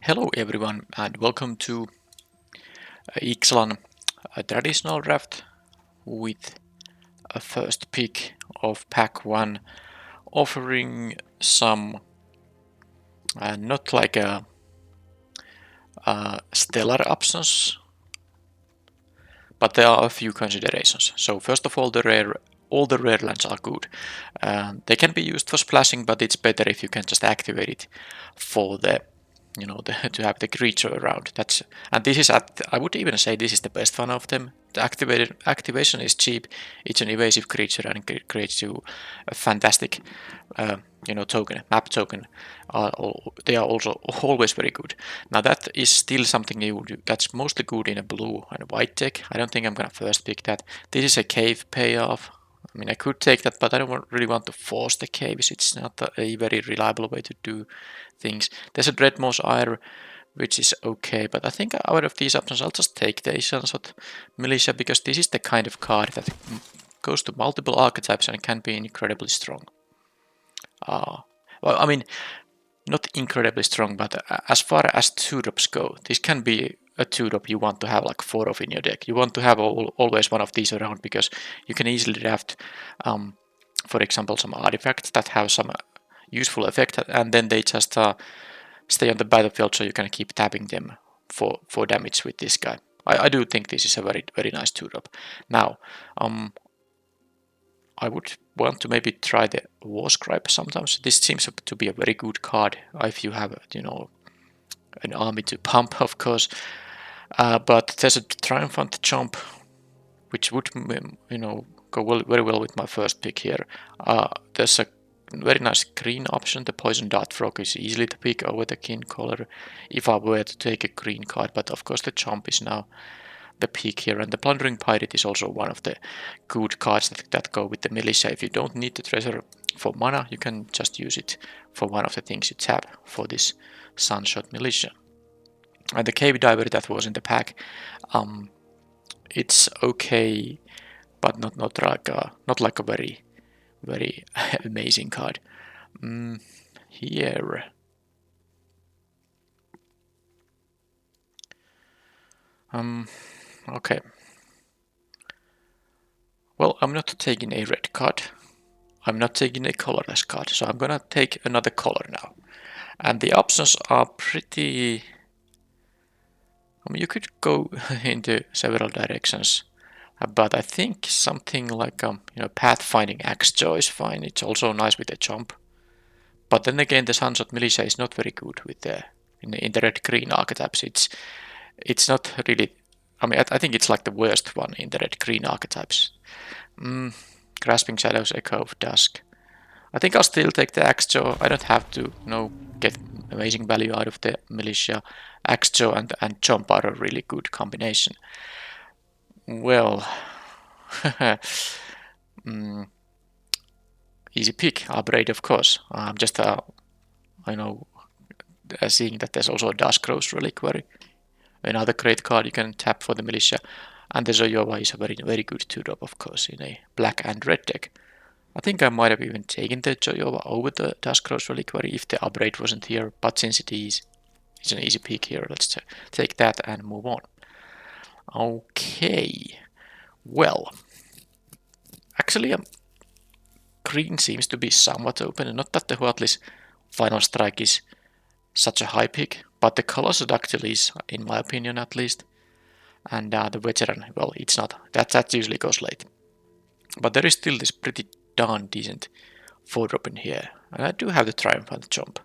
Hello everyone and welcome to Ixalan, a traditional draft with a first pick of pack 1 offering some not like stellar options, but there are a few considerations. So first of all, all the rare lands are good. They can be used for splashing, but it's better if you can just activate it for to have the creature around. And this is I would even say this is the best one of them. The activation is cheap. It's an evasive creature and it creates you a fantastic, map token. They are also always very good. Now that is still something that's mostly good in a blue and white deck. I don't think I'm gonna first pick that. This is a cave payoff. I mean, I could take that, but I don't really want to force the caves. It's not a very reliable way to do things. There's a Dreadmoss Ire, which is okay, but I think out of these options, I'll just take the Ixalan Militia because this is the kind of card that goes to multiple archetypes and can be incredibly strong. Well, I mean, not incredibly strong, but as far as 2-drops go, this can be a 2-drop you want to have like 4 of in your deck. You want to have always one of these around because you can easily draft, for example, some artifacts that have some useful effect, and then they just stay on the battlefield, so you can keep tapping them for damage with this guy. I do think this is a very nice 2-drop. Now, I would want to maybe try the War Scribe sometimes. This seems to be a very good card if you have, an army to pump, of course. But there's a Triumphant Jump, which would, go very well with my first pick here. There's a very nice green option. The Poison Dart Frog is easily to pick over the Kin Collar if I were to take a green card, but of course the Jump is now the pick here, and the Plundering Pirate is also one of the good cards that go with the Militia. If you don't need the treasure for mana, you can just use it for one of the things you tap for this Sunshot Militia. And the Cave Diver that was in the pack, it's okay, but not like a very amazing card. Here. Okay. Well, I'm not taking a red card. I'm not taking a colorless card, so I'm gonna take another color now. And the options are pretty... I mean, you could go into several directions, but I think something like pathfinding Axejaw is fine. It's also nice with a jump. But then again, the Sunshot Militia is not very good with in the red-green archetypes. It's not really... I mean, I think it's like the worst one in the red-green archetypes. Grasping Shadows, Echo of Dusk. I think I'll still take the Axejaw. I don't have to, get amazing value out of the Militia. Axejaw and Jump are a really good combination. Well, easy pick. Upgrade, of course. I'm just, seeing that there's also a Dusk-Rose Reliquary. Another great card you can tap for the Militia. And the Zoyova is a very good 2-drop, of course, in a black and red deck. I think I might have even taken the Zoyova over the Dusk-Rose Reliquary if the upgrade wasn't here, but since it is, it's an easy pick here. Let's take that and move on. Okay, well, actually, green seems to be somewhat open. Not that the Huatli's Final Strike is such a high pick, but the Colossal Dactyl is, in my opinion at least. And the Veteran, well, it's not. That usually goes late. But there is still this pretty darn decent 4-drop in here. And I do have the Triumphant Jump.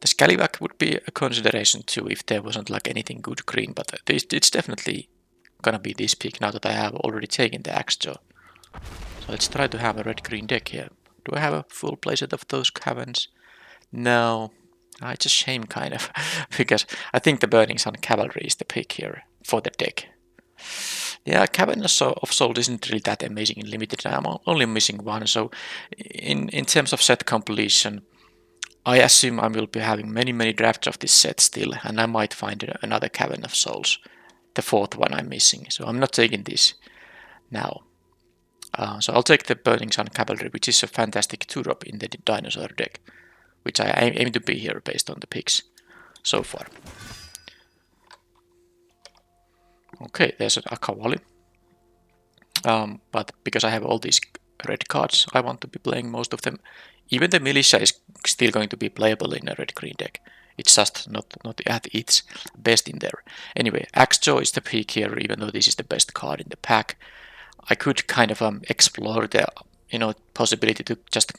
The Scallywag would be a consideration too if there wasn't like anything good green, but it's definitely gonna be this pick now that I have already taken the Axejaw. So let's try to have a red-green deck here. Do I have a full playset of those caverns? No. It's a shame kind of, because I think the Burning Sun Cavalry is the pick here for the deck. Yeah, Caverns of Souls isn't really that amazing in limited. I'm only missing one, so in terms of set completion, I assume I will be having many drafts of this set still, and I might find another Cavern of Souls, the 4th one I'm missing. So I'm not taking this now. So I'll take the Burning Sun Cavalry, which is a fantastic 2-drop in the Dinosaur deck, which I aim to be here based on the picks. so far. Okay, there's a Akawali. But because I have all these red cards, I want to be playing most of them. Even the militia is still going to be playable in a red-green deck. It's just not at its best in there. Anyway, Axjo is the pick here, even though this is the best card in the pack. I could kind of explore the possibility to just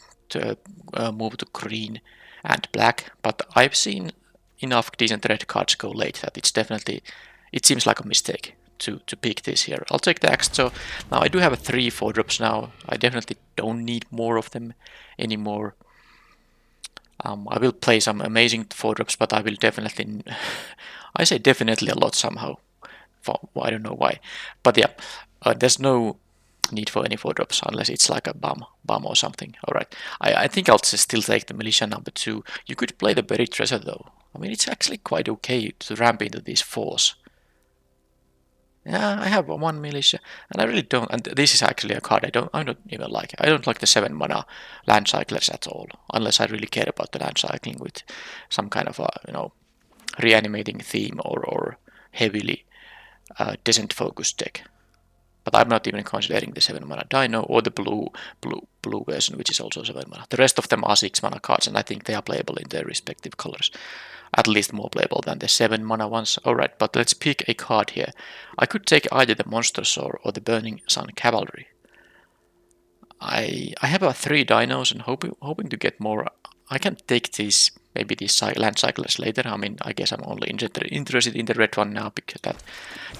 move to green and black, but I've seen enough decent red cards go late that it seems like a mistake to pick this here. I'll take the Axjo. Now I do have 3 4-drops now. I definitely don't need more of them anymore. I will play some amazing 4-drops, but I will definitely I say definitely a lot somehow. I don't know why, but yeah, there's no need for any 4-drops unless it's like a bomb or something. All right, I think I'll still take the militia number 2. You could play the buried treasure though. I mean, it's actually quite okay to ramp into these 4s. Yeah, I have 1 militia, and I really don't. And this is actually a card I don't even like. I don't like the 7 mana land cyclers at all, unless I really care about the land cycling with some kind of a reanimating theme or heavily descent focused deck. But I'm not even considering the 7 mana Dino or the blue version, which is also 7 mana. The rest of them are 6 mana cards, and I think they are playable in their respective colors. At least more playable than the 7 mana ones. Alright, but let's pick a card here. I could take either the Monster Sword or the Burning Sun Cavalry. I have 3 dinos and hoping to get more. I can take these maybe these land cyclers later. I mean, I guess I'm only interested in the red one now because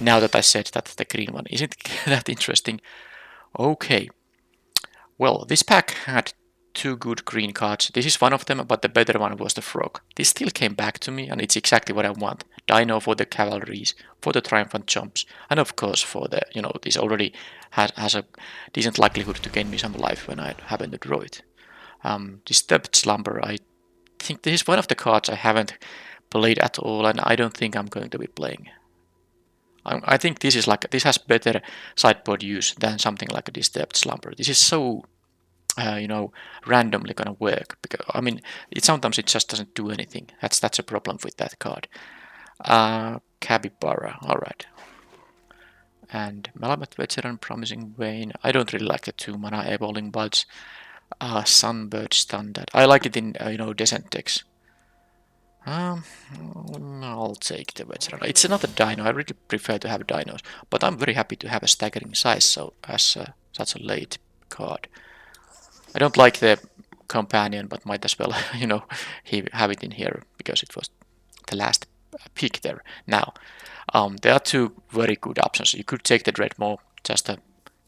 now that I said that the green one isn't that interesting. Okay. Well, this pack had 2 good green cards. This is one of them, but the better one was the frog. This still came back to me, and it's exactly what I want. Dino for the cavalries, for the triumphant jumps, and of course for the, this already has a decent likelihood to gain me some life when I happen to draw it. Disturbed Slumber, I think this is one of the cards I haven't played at all, and I don't think I'm going to be playing. I think this has better sideboard use than something like a Disturbed Slumber. This is so randomly gonna work because I mean it just doesn't do anything. That's a problem with that card. Capybara, alright. And Malamet Veteran, Promising Vein. I don't really like the 2 mana Evolving Buds. Sunbird Standard. I like it in Descent decks. I'll take the Veteran. It's not a dino. I really prefer to have dinos, but I'm very happy to have a staggering size. So as such a late card. I don't like the companion, but might as well, have it in here because it was the last pick there. Now, there are 2 very good options. You could take the Dreadmaw, just a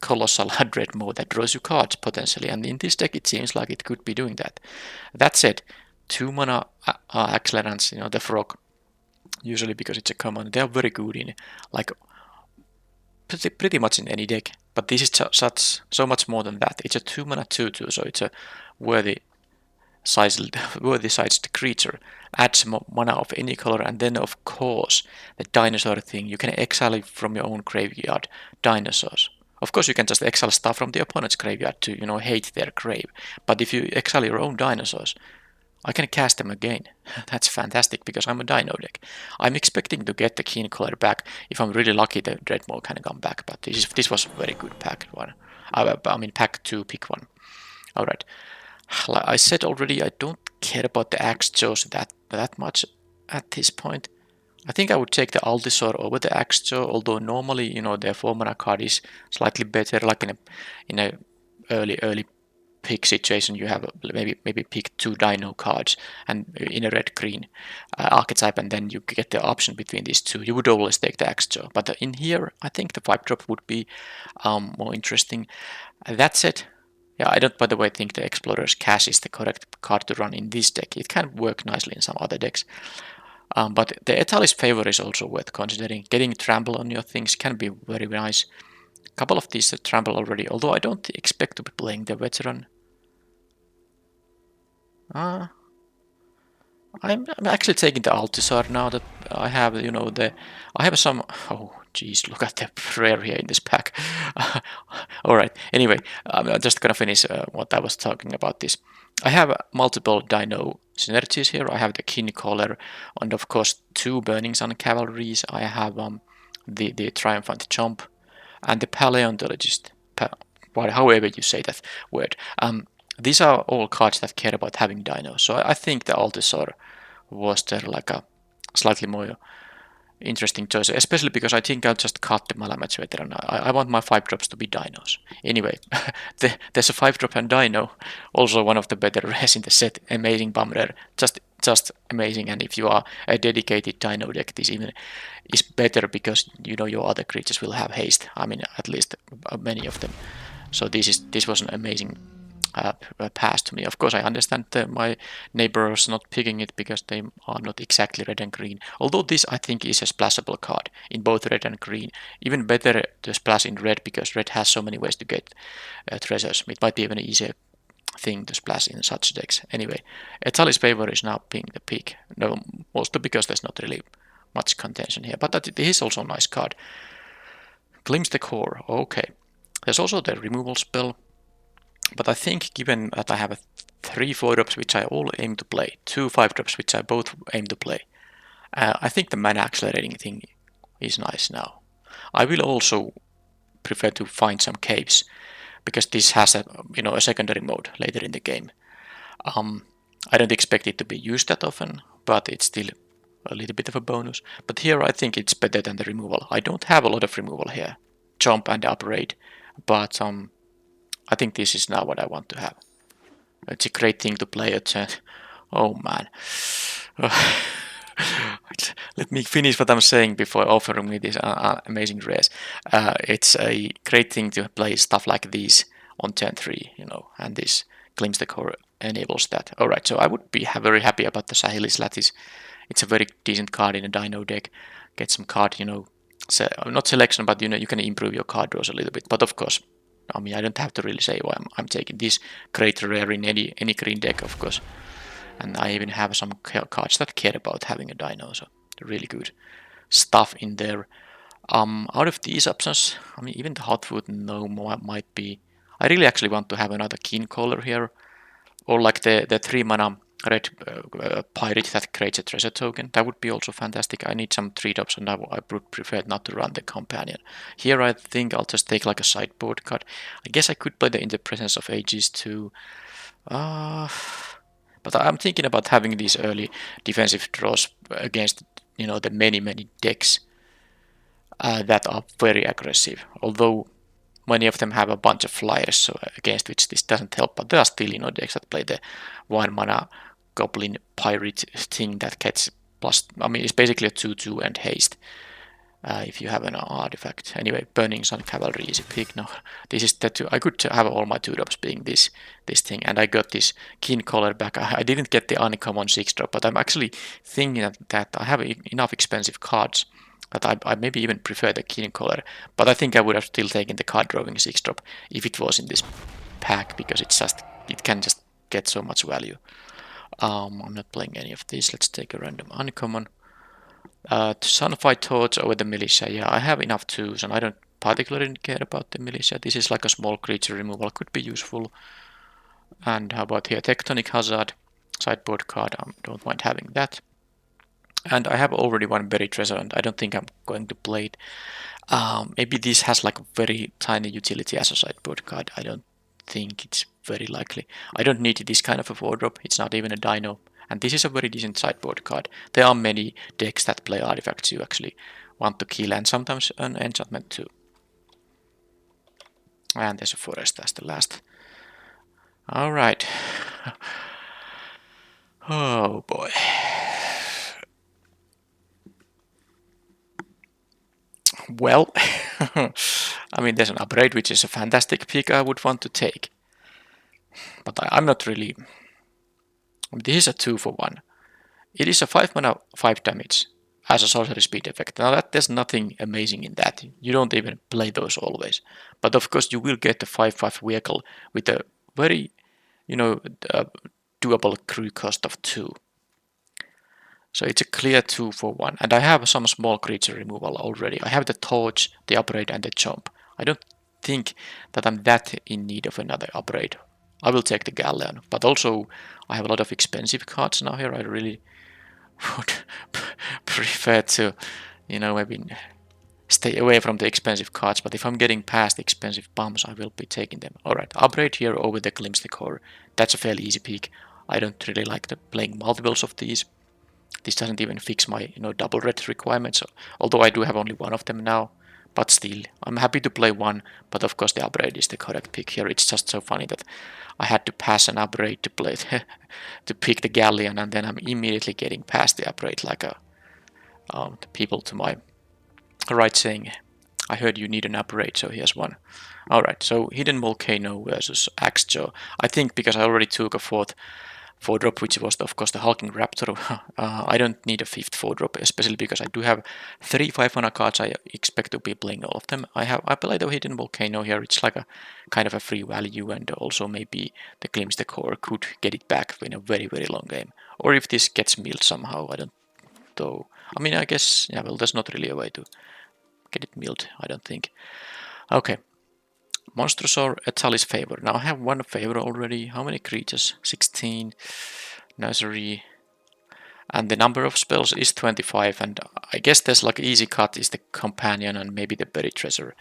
colossal Dreadmaw that draws you cards potentially, and in this deck it seems like it could be doing that. That said, 2 mana Accelerants, the frog, usually because it's a common, they are very good in like pretty much in any deck. But this is so much more than that. It's a 2 mana 2/2, so it's a worthy sized creature. Adds mana of any color, and then of course the dinosaur thing. You can exile from your own graveyard dinosaurs. Of course, you can just exile stuff from the opponent's graveyard to hate their grave. But if you exile your own dinosaurs, I can cast them again. That's fantastic because I'm a dino deck. I'm expecting to get the Keen Color back. If I'm really lucky, the Dreadmaw can come back. But this was a very good pack one. I mean pack 2, pick 1. Alright. Like I said already, I don't care about the Axjos that much at this point. I think I would take the Altisor over the Axjo, although normally, their 4 mana card is slightly better, like in a early pick situation, you have maybe pick 2 dino cards and in a red-green archetype, and then you get the option between these 2. You would always take the Axjo, but in here, I think the 5-drop would be more interesting. That said, yeah, I don't, by the way, think the Explorer's Cache is the correct card to run in this deck. It can work nicely in some other decks. But the Etalis Favor is also worth considering. Getting trample on your things can be very nice. A couple of these trample already, although I don't expect to be playing the Veteran. I'm actually taking the Altisar now that I have, I have some. Oh, Jeez, look at the rare here in this pack. Alright, anyway, I'm just gonna finish what I was talking about this. I have multiple dino synergies here. I have the Kin Collar and of course 2 Burning Sun Cavalries. I have the Triumphant Jump and the Paleontologist, however you say that word. These are all cards that care about having dinos, so I think the Altisor was there like a slightly more interesting choice, especially because I think I'll just cut the Malamatch Veteran. I want my 5-drops to be dinos. Anyway, there's a 5-drop and dino, also one of the better rares in the set. Amazing bomb rare, just amazing. And if you are a dedicated dino deck, this even is better because you know your other creatures will have haste. I mean, at least many of them. So this was an amazing pass to me. Of course, I understand that my neighbors not picking it because they are not exactly red and green. Although this, I think, is a splashable card in both red and green. Even better to splash in red because red has so many ways to get treasures. It might be even an easier thing to splash in such decks. Anyway, Etali's Favor is now being the pick. No, mostly because there's not really much contention here. But this is also a nice card. Glimpse the Core. Okay. There's also the removal spell. But I think given that I have 3 4-drops which I all aim to play, 2 5-drops which I both aim to play, I think the mana accelerating thing is nice now. I will also prefer to find some caves because this has a secondary mode later in the game. I don't expect it to be used that often, but it's still a little bit of a bonus. But here I think it's better than the removal. I don't have a lot of removal here, jump and upgrade, but I think this is now what I want to have. It's a great thing to play at. Oh man. Let me finish what I'm saying before offering me these amazing rares. It's a great thing to play stuff like these on turn 3, and this Glimpse the Core enables that. Alright, so I would be very happy about the Sahelis Lattice. It's a very decent card in a dino deck. Get some card, not selection, but you can improve your card draws a little bit. But of course, I mean, I don't have to really say why I'm taking this great rare in any green deck, of course. And I even have some cards that care about having a dino, so really good stuff in there. Out of these options, I mean, even the Hotfoot might be. I really actually want to have another Kin Collar here, or like the 3-mana red pirate that creates a treasure token. That would be also fantastic. I need some 3-drops and I would prefer not to run the companion. Here I think I'll just take like a sideboard card. I guess I could play the In the Presence of Ages too. But I'm thinking about having these early defensive draws against the many decks that are very aggressive. Although many of them have a bunch of flyers, so against which this doesn't help. But there are still decks that play the 1-mana Goblin Pirate thing that gets plus. I mean, it's basically a 2/2 and haste if you have an artifact. Anyway, Burning Sun Cavalry is a pick now. This is the 2. I could have all my 2-drops being this thing, and I got this Kin Collar back. I didn't get the uncommon 6-drop, but I'm actually thinking that I have enough expensive cards that I maybe even prefer the Kin Collar. But I think I would have still taken the card drawing 6-drop if it was in this pack because it can just get so much value. I'm not playing any of these. Let's take a random uncommon. Sunfight Torch over the Militia. Yeah, I have enough twos, and I don't particularly care about the Militia. This is like a small creature removal. Could be useful. And how about here? Tectonic Hazard. Sideboard card. I don't mind having that. And I have already one Buried Treasure, and I don't think I'm going to play it. Maybe this has like a very tiny utility as a sideboard card. I don't think it's very likely. I don't need this kind of a 4-drop. It's not even a dino. And this is a very decent sideboard card. There are many decks that play artifacts you actually want to kill, and sometimes an enchantment too. And there's a forest as the last. Alright. Oh boy. Well, I mean, there's an upgrade, which is a fantastic pick I would want to take. But I'm not really. This is a 2-for-1. It is a 5-mana 5 damage as a sorcery speed effect. Now there's nothing amazing in that. You don't even play those always. But of course you will get the 5/5 vehicle with a very, doable crew cost of 2. So it's a clear 2 for 1. And I have some small creature removal already. I have the torch, the upgrade, and the jump. I don't think that I'm that in need of another upgrade. I will take the galleon, but also I have a lot of expensive cards now here. I really would prefer to, maybe stay away from the expensive cards, but if I'm getting past the expensive bombs, I will be taking them. Alright, upgrade here over the Glimpse the Core. That's a fairly easy pick. I don't really like playing multiples of these. This doesn't even fix my double red requirements, although I do have only one of them now. But still, I'm happy to play one, but of course the upgrade is the correct pick here. It's just so funny that I had to pass an upgrade to play to pick the galleon, and then I'm immediately getting past the upgrade like the people to my right saying, I heard you need an upgrade, so here's one. Alright, so Hidden Volcano versus Axejaw. I think because I already took a fourth 4-drop, which was of course the Hulking Raptor, I don't need a fifth 4-drop, especially because I do have 3 5-mana cards. I expect to be playing all of them. I play the Hidden Volcano here. It's like a kind of a free value, and also maybe the Glimpse the Core could get it back in a very, very long game. Or if this gets milled somehow, I don't know. I mean, I guess, yeah, well, there's not really a way to get it milled, I don't think. Okay. Monstrosaur, Italy's favor. Now I have one favor already. How many creatures? 16. Nursery. And the number of spells is 25. And I guess there's like easy cut is the companion and maybe the buried treasure.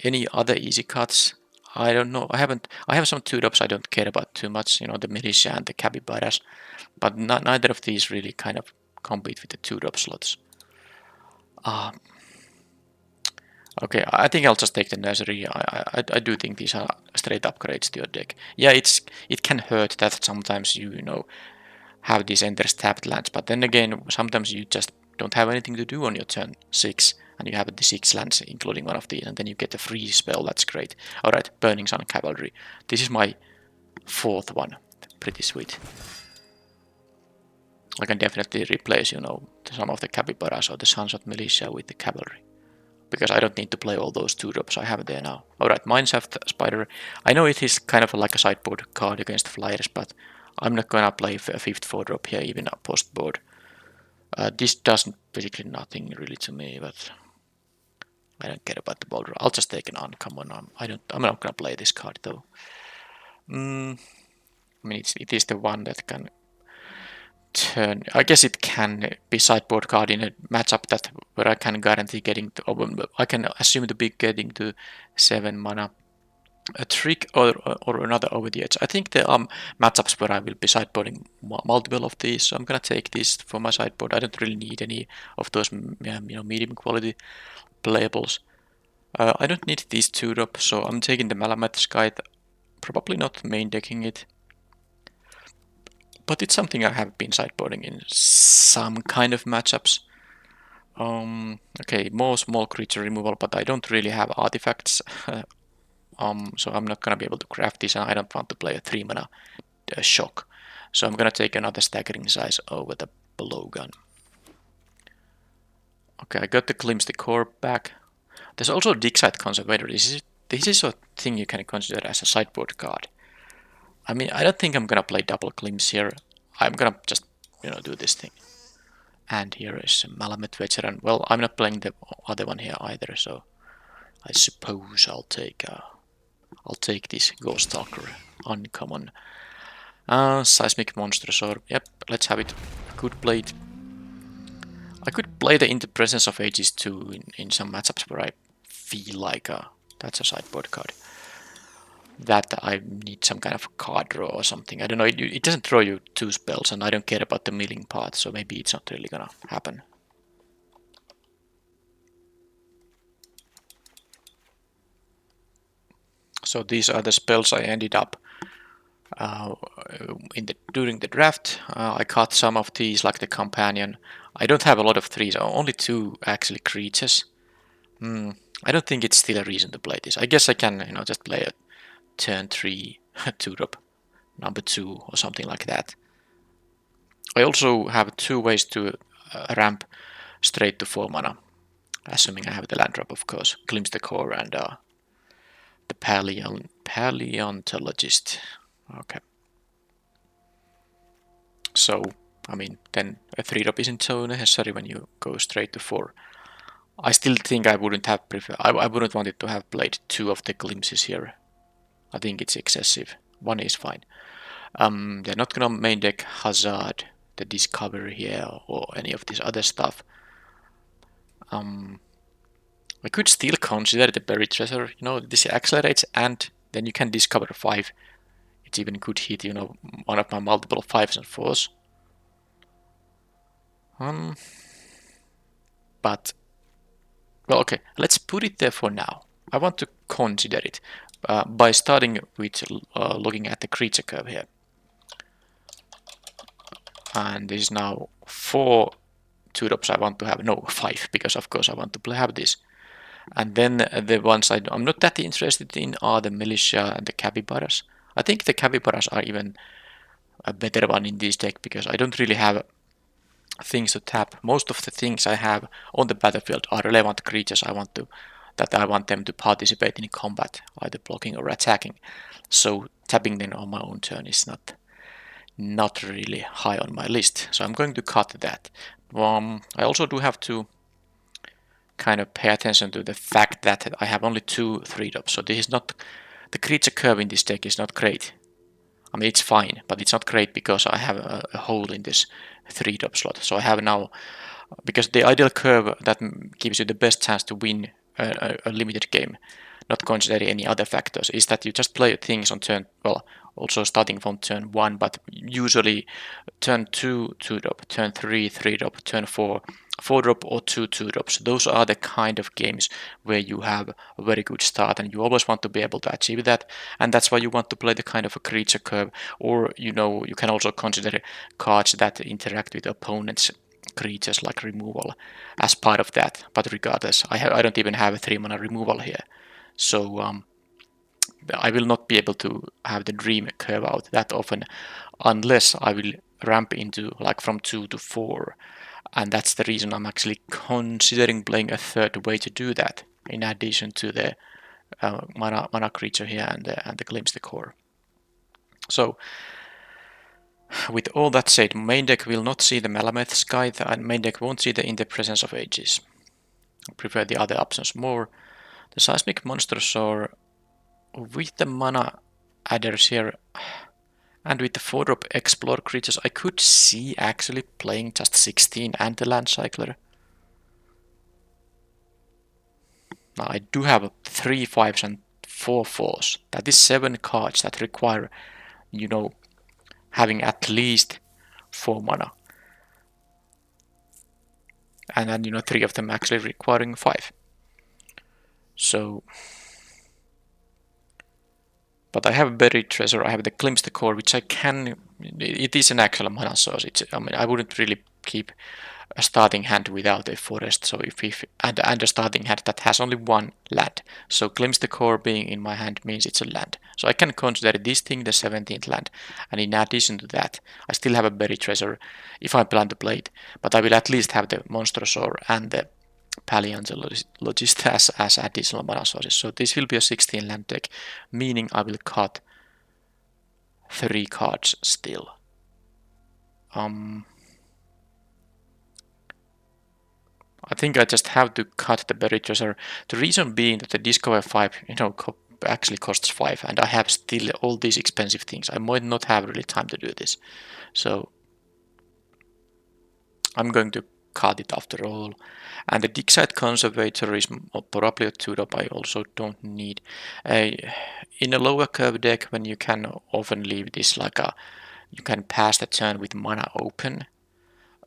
Any other easy cuts? I don't know. I have some 2-drops I don't care about too much. The militia and the capybaras. But neither of these really kind of compete with the 2-drop slots. Okay, I think I'll just take the nursery. I do think these are straight upgrades to your deck. Yeah, it can hurt that sometimes you have these enters tapped lands, but then again, sometimes you just don't have anything to do on your turn 6, and you have the 6 lands, including one of these, and then you get a free spell. That's great. Alright, Burning Sun Cavalry. This is my 4th one. Pretty sweet. I can definitely replace, some of the capybaras or the Sunshot Militia with the cavalry, because I don't need to play all those 2-drops I have there now. Alright, Mineshaft Spider. I know it is kind of like a sideboard card against flyers, but I'm not gonna play a 5th 4-drop here, even a post board. This doesn't basically nothing really to me, but I don't care about the boulder. I'll just take an uncommon. I'm not gonna play this card though. I mean, it is the one that can turn. I guess it can be sideboard card in a matchup where I can guarantee getting to. I can assume to be getting to 7 mana. A trick or another over the edge. I think there are matchups where I will be sideboarding multiple of these, so I'm gonna take this for my sideboard. I don't really need any of those medium quality playables. I don't need these 2-drop, so I'm taking the Malamet Scythe. Probably not main decking it, but it's something I have been sideboarding in some kind of matchups. Okay, more small creature removal, but I don't really have artifacts. So I'm not gonna be able to craft this, and I don't want to play a 3-mana shock. So I'm gonna take another staggering size over the blowgun. Okay, I got the Glimpse the Core back. There's also Diggside Conservator. This is a thing you can consider as a sideboard card. I mean, I don't think I'm gonna play double Glimpse here. I'm gonna just do this thing. And here is Malamet Veteran. Well, I'm not playing the other one here either, so I suppose I'll take this Ghost Stalker uncommon. Seismic Monstrosaur. Yep, let's have it. I could play it. I could play the Into Presence of Ages too in some matchups where I feel like that's a sideboard card. That I need some kind of card draw or something. I don't know, it doesn't throw you 2 spells, and I don't care about the milling part, so maybe it's not really gonna happen. So these are the spells I ended up during the draft. I cut some of these, like the companion. I don't have a lot of 3s, only 2 actually creatures. I don't think it's still a reason to play this. I guess I can, just play a turn 3 2-drop number 2 or something like that. I also have 2 ways to ramp straight to 4 mana, assuming I have the land drop, of course. Glimpse the Core and the Paleontologist. Okay. So I mean, then a 3-drop isn't so necessary when you go straight to 4. I still think I wouldn't have I wouldn't want it to have played 2 of the glimpses here. I think it's excessive. 1 is fine. They're not gonna main deck Hazard, the Discovery here, or any of this other stuff. I could still consider the Buried Treasure. You know, this accelerates and then you can discover 5. It's even could hit, you know, one of my multiple 5s and 4s. But, well, okay, let's put it there for now. I want to consider it by starting with looking at the creature curve here. And this is now 4 2-drops I want to have. No, 5, because of course I want to have this. And then the ones I'm not that interested in are the Militia and the Capybaras. I think the Capybaras are even a better one in this deck because I don't really have things to tap. Most of the things I have on the battlefield are relevant creatures I want them to participate in combat, either blocking or attacking. So tapping them on my own turn is not really high on my list. So I'm going to cut that. I also do have to kind of pay attention to the fact that I have only 2 3-drops. So this is not the creature curve in this deck is not great. I mean, it's fine, but it's not great because I have a hole in this 3-drop slot. So I have now, because the ideal curve that gives you the best chance to win a limited game, not considering any other factors, is that you just play things on turn, well, also starting from turn 1, but usually turn 2 2-drop, turn 3 3-drop, turn 4 4-drop or 2 2-drops. Those are the kind of games where you have a very good start and you always want to be able to achieve that, and that's why you want to play the kind of a creature curve, or you know, you can also consider cards that interact with opponents' creatures like removal as part of that. But regardless, I don't even have a 3-mana removal here, so I will not be able to have the dream curve out that often unless I will ramp into like from 2 to 4, and that's the reason I'm actually considering playing a third way to do that in addition to the mana creature here and the Glimpse the Core. So with all that said, main deck will not see the Malameth Scythe and main deck won't see the In the Presence of Ages. I prefer the other options more. The Seismic Monstrosaur with the mana adders here and with the 4-drop Explore creatures, I could see actually playing just 16 and the Land Cycler. Now I do have 3 5s and 4 4s. That is 7 cards that require, you know, having at least 4 mana. And then, you know, 3 of them actually requiring 5. So, but I have Buried Treasure, I have the Glimpse the Core, which I can, it is an actual mana source. I mean, I wouldn't really keep a starting hand without a forest, so if and a starting hand that has only 1 land. So Glimpse the Core being in my hand means it's a land. So I can consider this thing the 17th land, and in addition to that, I still have a Buried Treasure if I plan to play it, but I will at least have the Monstrosaur and the Paleontologist as additional mana sources. So this will be a 16 land deck, meaning I will cut 3 cards still. I think I just have to cut the Buried Treasure. The reason being that the Discover 5, you know, actually costs 5, and I have still all these expensive things. I might not have really time to do this. So I'm going to cut it after all. And the Dig-Site Conservator is probably a 2-drop I also don't need. In a lower curve deck, when you can often leave this like you can pass the turn with mana open,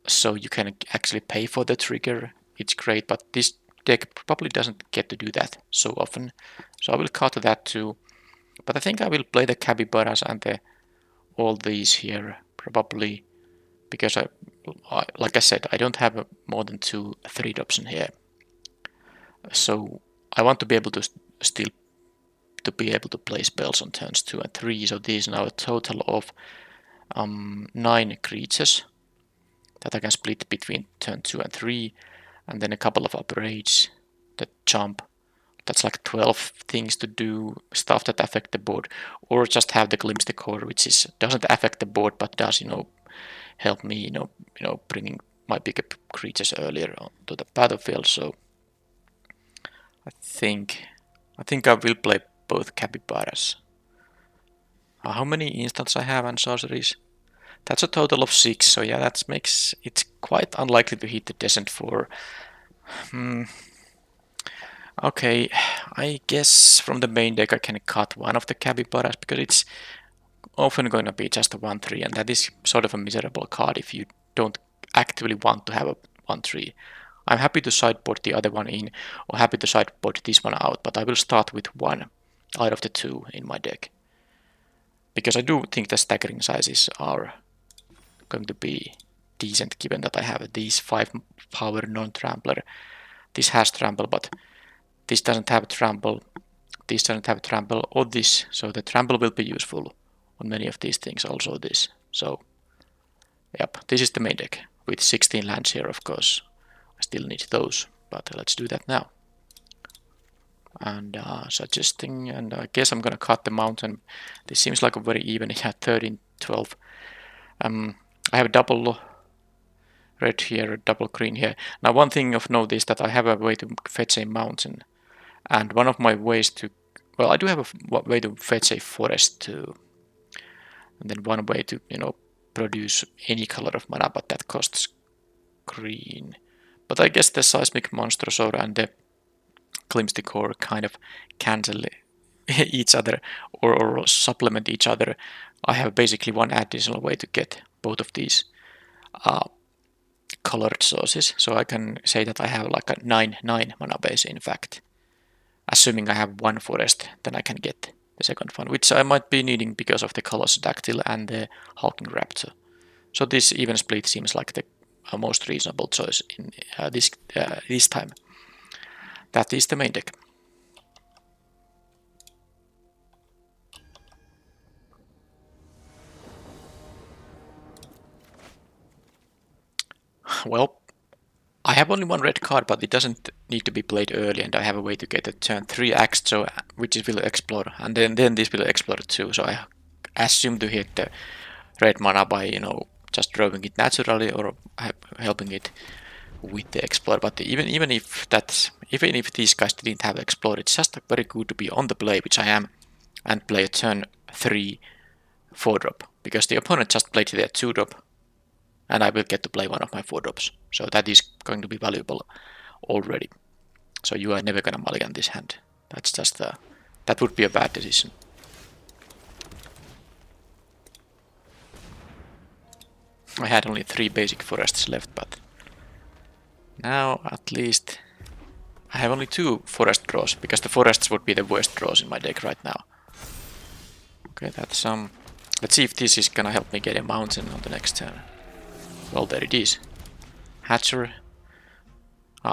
so you can actually pay for the trigger. It's great, but this deck probably doesn't get to do that so often. So I will cut that too. But I think I will play the Capybaras and all these here probably because like I said, I don't have more than 2 3-drops in here. So I want to be able to still be able to play spells on turns 2 and 3. So this is now a total of 9 creatures that I can split between turn 2 and 3, and then a couple of upgrades, the jump, that's like 12 things to do, stuff that affect the board, or just have the Glimpse the Core, which doesn't affect the board but does, you know, help me, bringing my bigger creatures earlier onto the battlefield. So I think I will play both capybaras. How many instants I have and sorceries? That's a total of 6, so yeah, that makes it quite unlikely to hit the Descent 4. Okay, I guess from the main deck I can cut one of the capybaras because it's often going to be just a 1-3, and that is sort of a miserable card if you don't actively want to have a 1-3. I'm happy to sideboard the other one in, or happy to sideboard this one out, but I will start with one out of the two in my deck. Because I do think the staggering sizes are going to be decent given that I have these 5 power non-trampler. This has trample, but this doesn't have trample. This doesn't have trample or this, so the trample will be useful on many of these things, also this. So, yep, this is the main deck with 16 lands here, of course. I still need those, but let's do that now. And suggesting, and I guess I'm gonna cut the mountain. This seems like a very even, yeah, 13, 12. I have a double red here, double green here. Now one thing of note is that I have a way to fetch a mountain. And one of my ways to, well, I do have a way to fetch a forest too. And then one way to, produce any color of mana, but that costs green. But I guess the Seismic Monstrosaur and the Glimpse Core kind of cancel each other or supplement each other. I have basically one additional way to get both of these colored sources. So I can say that I have like a 9/9 mana base in fact. Assuming I have one forest, then I can get the second one, which I might be needing because of the Colossus Dactyl and the Hulking Raptor. So this even split seems like the most reasonable choice in this time. That is the main deck. Well, I have only one red card, but it doesn't need to be played early, and I have a way to get a turn 3 axe, so which it will explore, and then this will explore too. So I assume to hit the red mana by just drawing it naturally or helping it with the explore. But even if these guys didn't have explore, it's just very good to be on the play, which I am, and play a turn 3 4-drop because the opponent just played their 2-drop. And I will get to play one of my 4-drops. So that is going to be valuable already. So you are never gonna mulligan this hand. That's just that would be a bad decision. I had only 3 basic forests left, but now at least I have only 2 forest draws, because the forests would be the worst draws in my deck right now. Okay, that's let's see if this is gonna help me get a mountain on the next turn. Well, there it is. Hatcher.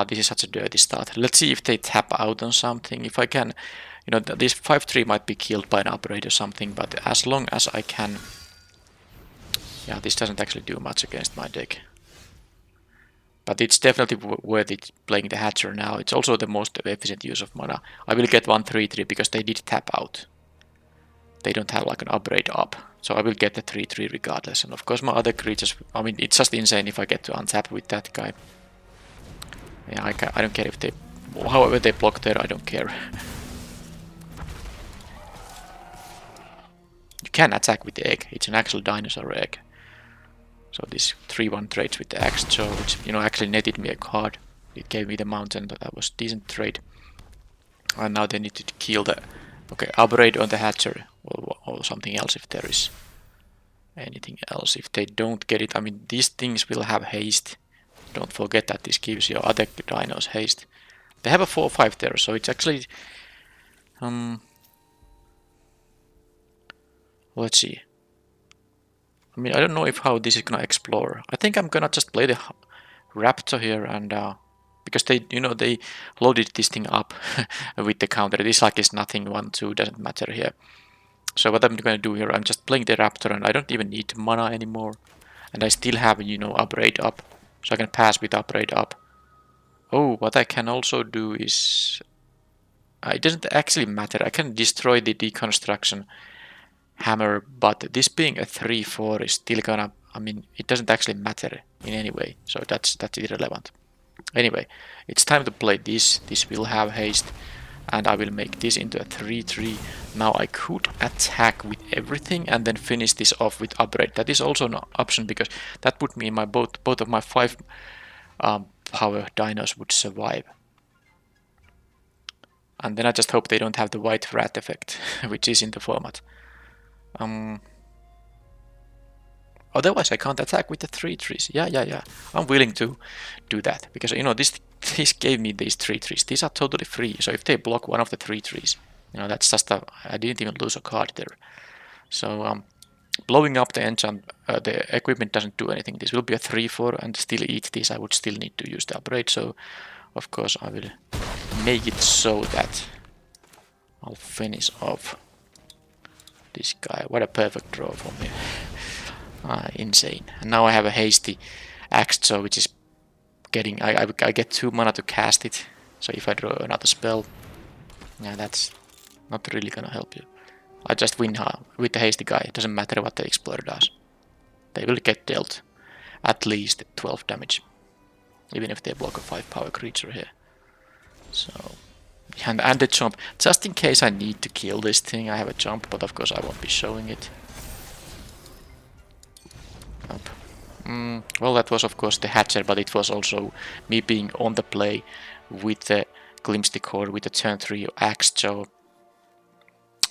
This is such a dirty start. Let's see if they tap out on something. If I can, this 5/3 might be killed by an upgrade or something, but as long as I can... Yeah, this doesn't actually do much against my deck. But it's definitely worth it playing the Hatcher now. It's also the most efficient use of mana. I will get 1/3/3 because they did tap out. They don't have like an upgrade up. So I will get the 3/3 regardless. And of course my other creatures, I mean, it's just insane if I get to untap with that guy. Yeah, I don't care if they... However they block there, I don't care. You can attack with the egg. It's an actual dinosaur egg. So this 3/1 trades with the axe, so which actually netted me a card. It gave me the mountain, that was a decent trade. And now they need to kill the... Okay, upgrade on the Hatcher or something else if there is anything else. If they don't get it, I mean, these things will have haste. Don't forget that this gives your other dinos haste. They have a 4/5 there, so it's actually... let's see. I mean, I don't know how this is gonna explore. I think I'm gonna just play the Raptor here and... because they loaded this thing up with the counter. This like is nothing, 1/2 doesn't matter here. So what I'm gonna do here, I'm just playing the Raptor and I don't even need mana anymore. And I still have, upgrade up. So I can pass with upgrade up. Oh, what I can also do is... it doesn't actually matter. I can destroy the deconstruction hammer, but this being a 3/4 is still gonna I mean, it doesn't actually matter in any way, so that's irrelevant. Anyway, it's time to play this. This will have haste, and I will make this into a 3-3. Now I could attack with everything and then finish this off with upgrade. That is also an option, because that would mean my both of my 5 power dinos would survive. And then I just hope they don't have the white rat effect, which is in the format. Otherwise I can't attack with the 3-3s. Yeah. I'm willing to do that, because you know this gave me these 3-3s. These are totally free, so if they block one of the 3-3s, you know, that's just I didn't even lose a card there. So blowing up the enchant, the equipment doesn't do anything. This will be a 3-4, and still eat this. I would still need to use the upgrade, so of course I will make it so that I'll finish off this guy. What a perfect draw for me. Insane. And now I have a hasty axe, so which is getting, I get 2 mana to cast it. So if I draw another spell, yeah, that's not really gonna help you. I just win with the hasty guy. It doesn't matter what the explorer does. They will get dealt at least 12 damage, even if they block a 5 power creature here. So, and the jump, just in case I need to kill this thing, I have a jump, but of course I won't be showing it. Well, that was of course the hatcher, but it was also me being on the play with the glimpse core with the turn 3 axe, so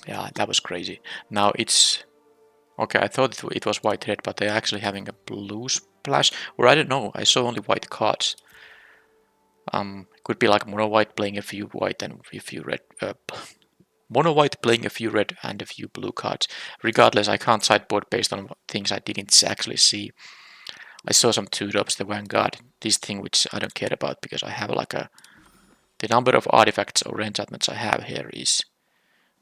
yeah, that was crazy. Now it's okay, I thought it was white red, but they're actually having a blue splash, or I don't know, I saw only white cards. Could be like mono white playing a few white and a few red, mono white playing a few red and a few blue cards. Regardless, I can't sideboard based on things I didn't actually see. I saw some 2-drops, the Vanguard, this thing which I don't care about, because I have like the number of artifacts or enchantments I have here is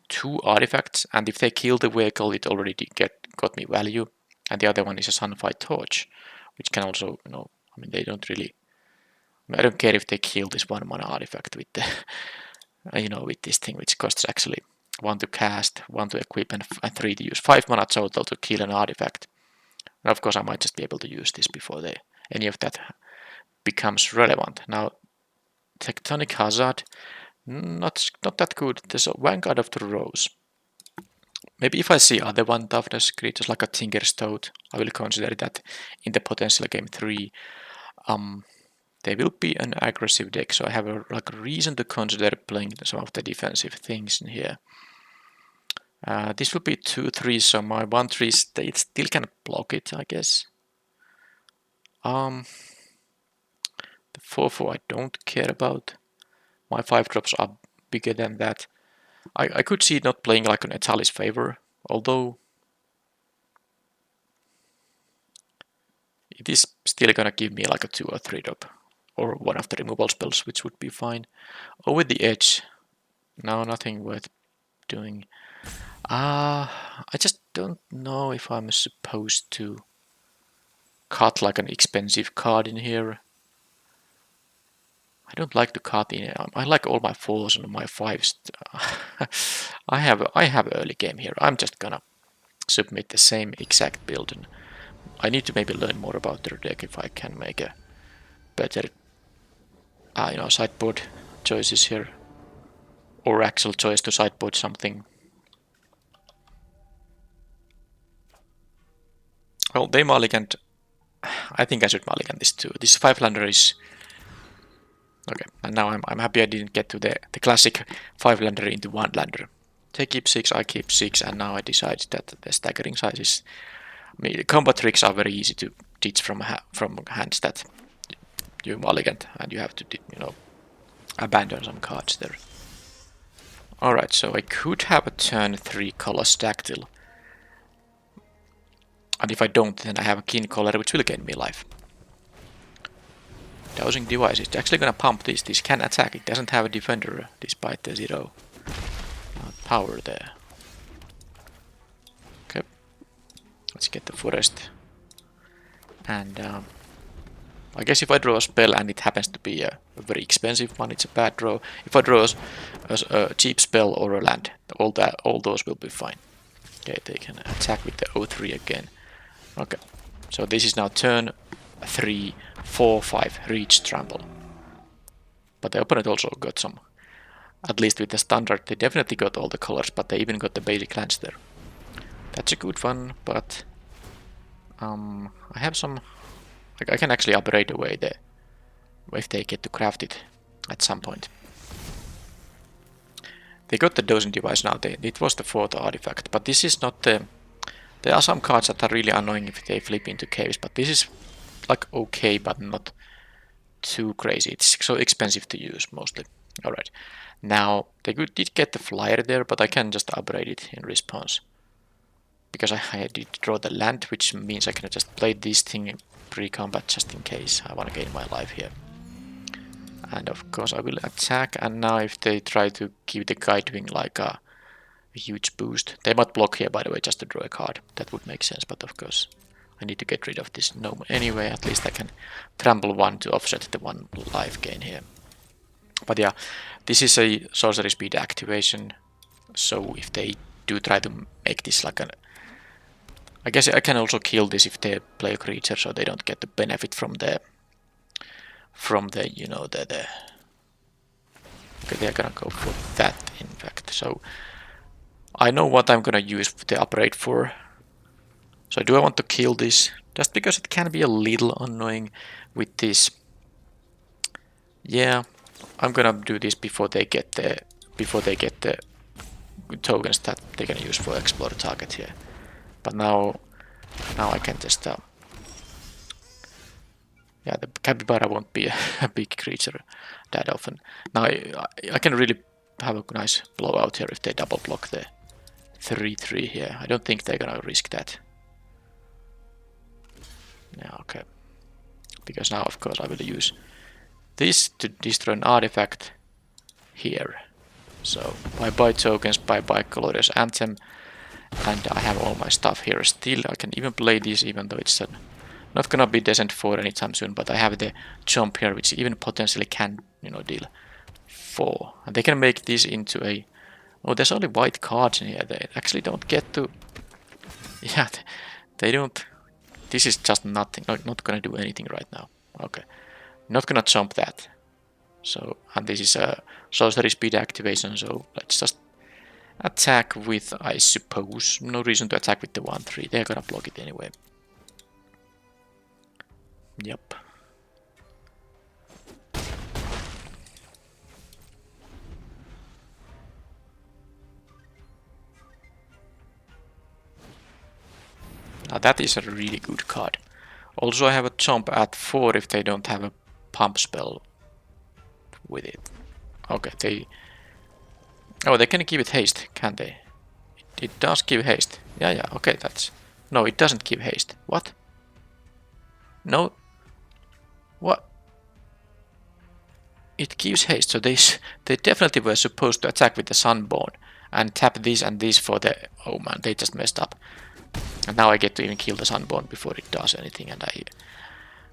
2 artifacts, and if they kill the vehicle, it already got me value. And the other one is a Sunfire Torch, which can also, you know, I mean, they don't really, I don't care if they kill this 1 mana artifact with the, you know, with this thing, which costs actually 1 to cast, 1 to equip, and 3 to use. 5 mana total to kill an artifact. And of course, I might just be able to use this before any of that becomes relevant. Now, Tectonic Hazard, not that good. There's a Vanguard of the Rose. Maybe if I see other 1 toughness creatures like a Tinker's Toad, I will consider that in the potential game 3. They will be an aggressive deck, so I have a reason to consider playing some of the defensive things in here. This will be 2-3, so my 1-3 it still can block it, I guess. The 4-4 I don't care about. My 5-drops are bigger than that. I could see it not playing like an Etali's favor, although it is still gonna give me like a 2 or 3-drop, or one of the removal spells, which would be fine. Over the edge, no, nothing worth doing. I just don't know if I'm supposed to cut like an expensive card in here. I don't like to cut in. I like all my 4s and my 5s. I have early game here. I'm just gonna submit the same exact build, and I need to maybe learn more about their deck if I can make a better, you know, sideboard choices here, or actual choice to sideboard something. Well, they mulliganed. I think I should mulligan this too. This 5-lander is okay, and now I'm happy I didn't get to the classic 5-lander into 1-lander. They keep 6, I keep 6, and now I decided that the staggering size is. I mean, the combat tricks are very easy to teach from hands that you mulligan, and you have to, you know, abandon some cards there. Alright, so I could have a turn 3 Colossus Dactyl. And if I don't, then I have a Kin Collar, which will gain me life. Dowsing Device is actually gonna pump this. This can attack. It doesn't have a defender despite the 0 power there. Okay. Let's get the Forest. And I guess if I draw a spell and it happens to be a very expensive one, it's a bad draw. If I draw a cheap spell or a land, all those will be fine. Okay, they can attack with the BO3 again. Okay, So this is now turn 3, 4, 5, reach trample. But the opponent also got some, at least with the standard, they definitely got all the colors, but they even got the basic lands there. That's a good one, but I have some, like I can actually upgrade away the, if they get to craft it at some point. They got the dosing device now, it was the 4th artifact, but this is not the, there are some cards that are really annoying if they flip into caves, but this is like okay, but not too crazy. It's so expensive to use mostly. Alright, now they did get the flyer there, but I can just upgrade it in response. Because I did draw the land, which means I can just play this thing in pre-combat just in case I want to gain my life here. And of course I will attack, and now if they try to give the Guidewing like a huge boost, they might block here by the way just to draw a card. That would make sense, but of course I need to get rid of this gnome anyway. At least I can trample 1 to offset the 1 life gain here. But yeah, this is a sorcery speed activation, so if they do try to make this like an, I guess I can also kill this if they play a creature, so they don't get the benefit from the you know the okay, they're gonna go for that in fact. So I know what I'm gonna use the upgrade for. So do I want to kill this? Just because it can be a little annoying with this. Yeah, I'm gonna do this before they get the tokens that they can use for explore target here. But now I can just yeah, the capybara won't be a big creature that often. Now I can really have a nice blowout here if they double block the 3/3 here. I don't think they're gonna risk that. Yeah, okay. Because now of course I will use this to destroy an artifact here. So bye tokens, bye Glorious Anthem, and I have all my stuff here still. I can even play this even though it's not gonna be Descent 4 anytime soon, but I have the jump here which even potentially can, you know, deal 4. And they can make this into a, oh, there's only white cards in here. They actually don't get to, yeah, they don't, this is just nothing, not gonna do anything right now. Okay, not gonna jump that. So, and this is a sorcery speed activation, so let's just attack with, I suppose, no reason to attack with the 1/3, they're gonna block it anyway. Yep. Now that is a really good card. Also I have a jump at 4 if they don't have a pump spell with it. Okay, they can give it haste, can they? It does give haste. Yeah, okay, that's, no, it doesn't give haste. What? No. What? It gives haste, so they definitely were supposed to attack with the Sunborn and tap this and this for the, oh man, they just messed up. And now I get to even kill the Sunborn before it does anything, and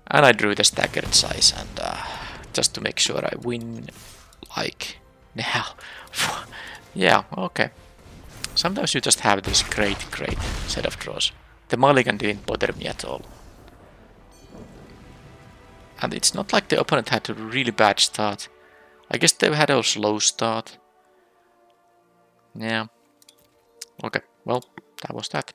I drew the staggered size, and just to make sure I win, like now. Yeah, okay. Sometimes you just have this great set of draws. The mulligan didn't bother me at all. And it's not like the opponent had a really bad start. I guess they've had a slow start. Yeah. Okay, well, that was that.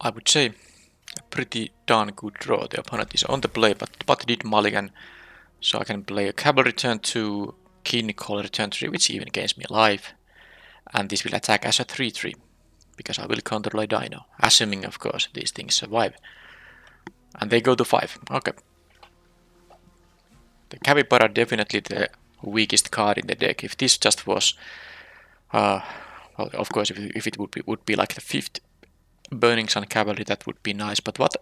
I would say a pretty darn good draw. The opponent is on the play, but did mulligan. So I can play a Cavalry turn 2, Keen Caller turn 3, which even gains me life. And this will attack as a 3/3, because I will counter a Dino, assuming of course these things survive. And they go to 5. Okay. The Capybara definitely the weakest card in the deck. If this just was, well, of course, if it would be like the 5th Burning Sun Cavalry, that would be nice. But what?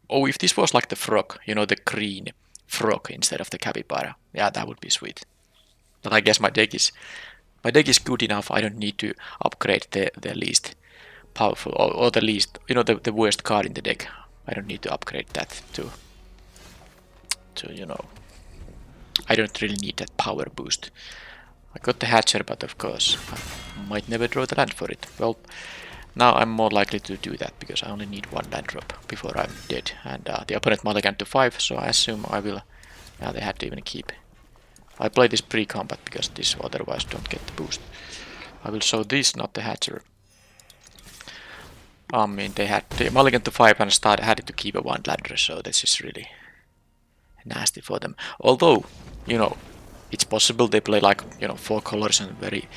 Oh, if this was like the frog, you know, the green frog instead of the Capybara, yeah, that would be sweet. But I guess my deck is good enough. I don't need to upgrade the least powerful or the least, you know, the worst card in the deck. I don't need to upgrade that to you know, I don't really need that power boost. I got the hatcher, but of course I might never draw the land for it. Well, now I'm more likely to do that because I only need one land drop before I'm dead, and the opponent mulliganed to 5, so I assume I will. Now they had to even keep. I play this pre-combat because this otherwise don't get the boost. I will show this, not the hatcher. I mean, they had the mulligan to 5 and had to keep a 1 lander, so this is really nasty for them. Although, you know, it's possible they play like, you know, 4 colors and very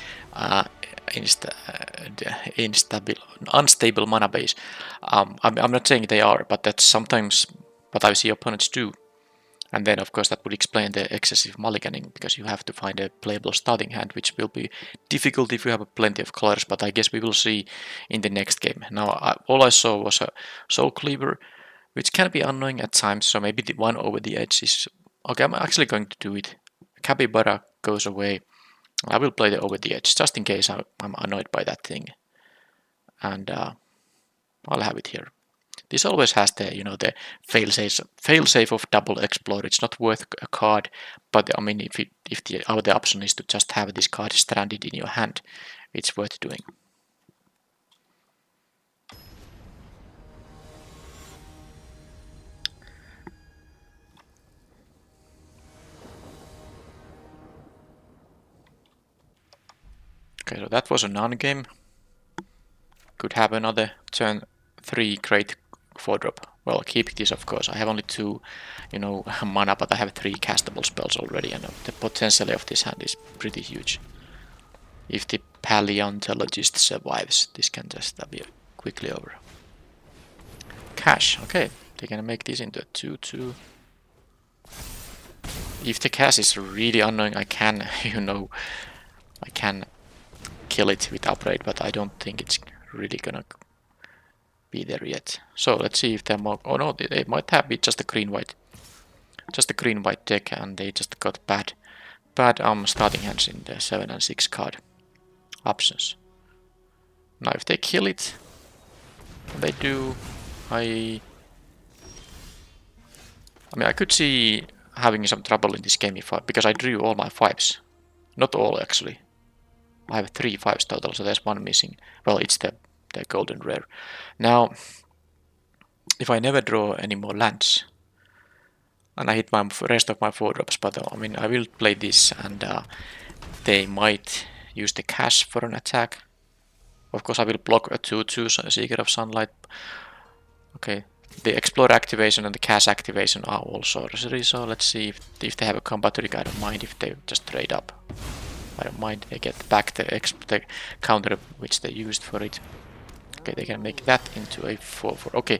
unstable mana base. I'm not saying they are, but that's sometimes what I see opponents do. And then, of course, that would explain the excessive mulliganing, because you have to find a playable starting hand, which will be difficult if you have plenty of colors, but I guess we will see in the next game. Now, all I saw was a Soul Cleaver, which can be annoying at times, so maybe the one over the edge is... Okay, I'm actually going to do it. Capybara goes away. I will play the over the edge, just in case I'm annoyed by that thing. And I'll have it here. This always has the, you know, the failsafe of double explore. It's not worth a card, but I mean, if the other option is to just have this card stranded in your hand, it's worth doing. Okay, so that was a non-game. Could have another turn 3 great 4-drop. Well, keep this, of course. I have only 2, you know, mana, but I have 3 castable spells already, and the potential of this hand is pretty huge. If the paleontologist survives, this can just be quickly over. Cash, okay. They're gonna make this into a 2-2. If the cash is really annoying, I can, you know, I can kill it with upgrade, but I don't think it's really gonna be there yet. So let's see if they're more... Oh no, they might have it just a green-white. Just a green-white deck, and they just got bad starting hands in the 7 and 6 card options. Now if they kill it, they do... I mean, I could see having some trouble in this game because I drew all my 5s. Not all, actually. I have 3 5s total, so there's 1 missing. Well, it's the golden rare. Now, if I never draw any more lands, and I hit my rest of my 4-drops, but I mean, I will play this, and they might use the cash for an attack. Of course, I will block a 2-2 Seeker of Sunlight. Okay, the Explore activation and the cash activation are all sorcery, so let's see if they have a combat trick. I don't mind if they just trade up. I don't mind, they get back the counter which they used for it. Okay, they can make that into a 4-4. Okay,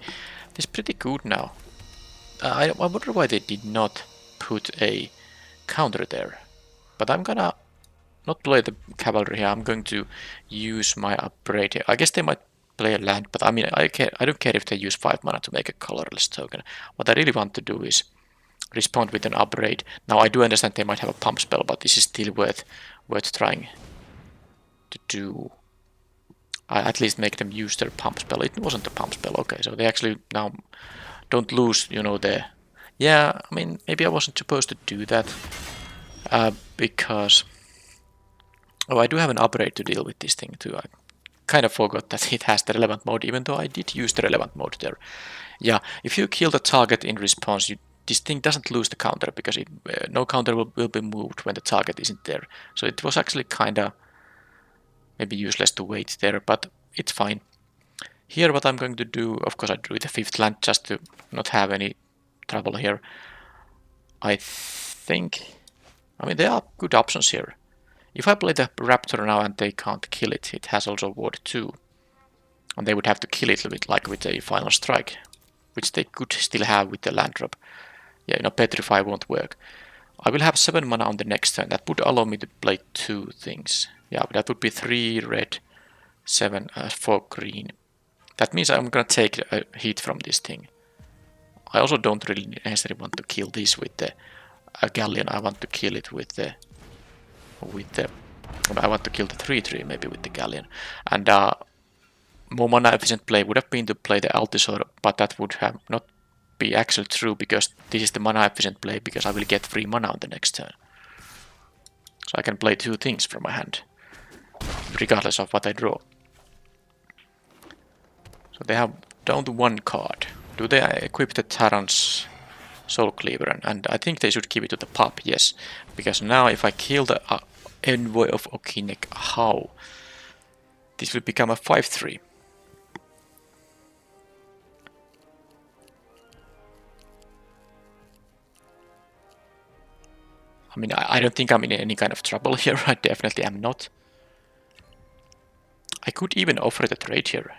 this is pretty good now. I wonder why they did not put a counter there. But I'm gonna not play the cavalry here. I'm going to use my upgrade here. I guess they might play a land, but I mean, I don't care if they use 5 mana to make a colorless token. What I really want to do is respond with an upgrade. Now I do understand they might have a pump spell, but this is still worth trying to do. I at least make them use their pump spell. It wasn't a pump spell, okay, so they actually now don't lose, you know, the... Yeah, I mean, maybe I wasn't supposed to do that, because... Oh, I do have an upgrade to deal with this thing too. I kind of forgot that it has the relevant mode, even though I did use the relevant mode there. Yeah, if you kill the target in response, this thing doesn't lose the counter, because no counter will be moved when the target isn't there. So it was actually kind of maybe useless to wait there, but it's fine. Here what I'm going to do, of course I drew the 5th land just to not have any trouble here. I think... I mean, there are good options here. If I play the Raptor now and they can't kill it, it has also Ward 2. And they would have to kill it a bit like with a Final Strike, which they could still have with the land drop. Yeah, you know, Petrify won't work. I will have 7 mana on the next turn. That would allow me to play 2 things. Yeah, but that would be 3 red, 4 green. That means I'm gonna take a hit from this thing. I also don't really necessarily want to kill this with the Galleon. I want to kill it with the... I want to kill the 3-3 maybe with the Galleon. And more mana efficient play would have been to play the Altisor, but that would have not be actually true because this is the mana efficient play because I will get free mana on the next turn. So I can play two things from my hand, regardless of what I draw. So they have down to one card. Do they equip the Terran's Soul Cleaver? And I think they should give it to the pup, yes. Because now if I kill the Envoy of Okinek, how? This will become a 5-3. I mean, I don't think I'm in any kind of trouble here. I definitely am not. I could even offer the trade here.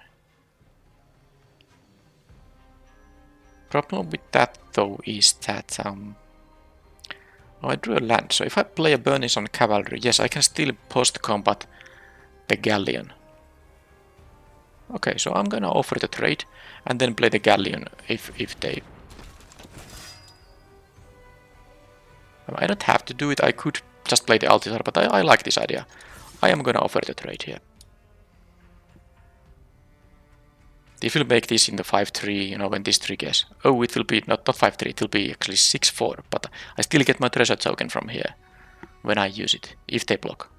Problem with that though is that oh, I drew a land, so if I play a Burning Sun Cavalry, yes, I can still post-combat the Galleon. Okay, so I'm gonna offer the trade and then play the Galleon if they... I don't have to do it, I could just play the Altisar, but I like this idea. I am gonna offer the trade here. This will make this in the 5-3, you know, when this triggers. Oh, it will be not 5-3, it will be actually 6-4, but I still get my treasure token from here when I use it, if they block.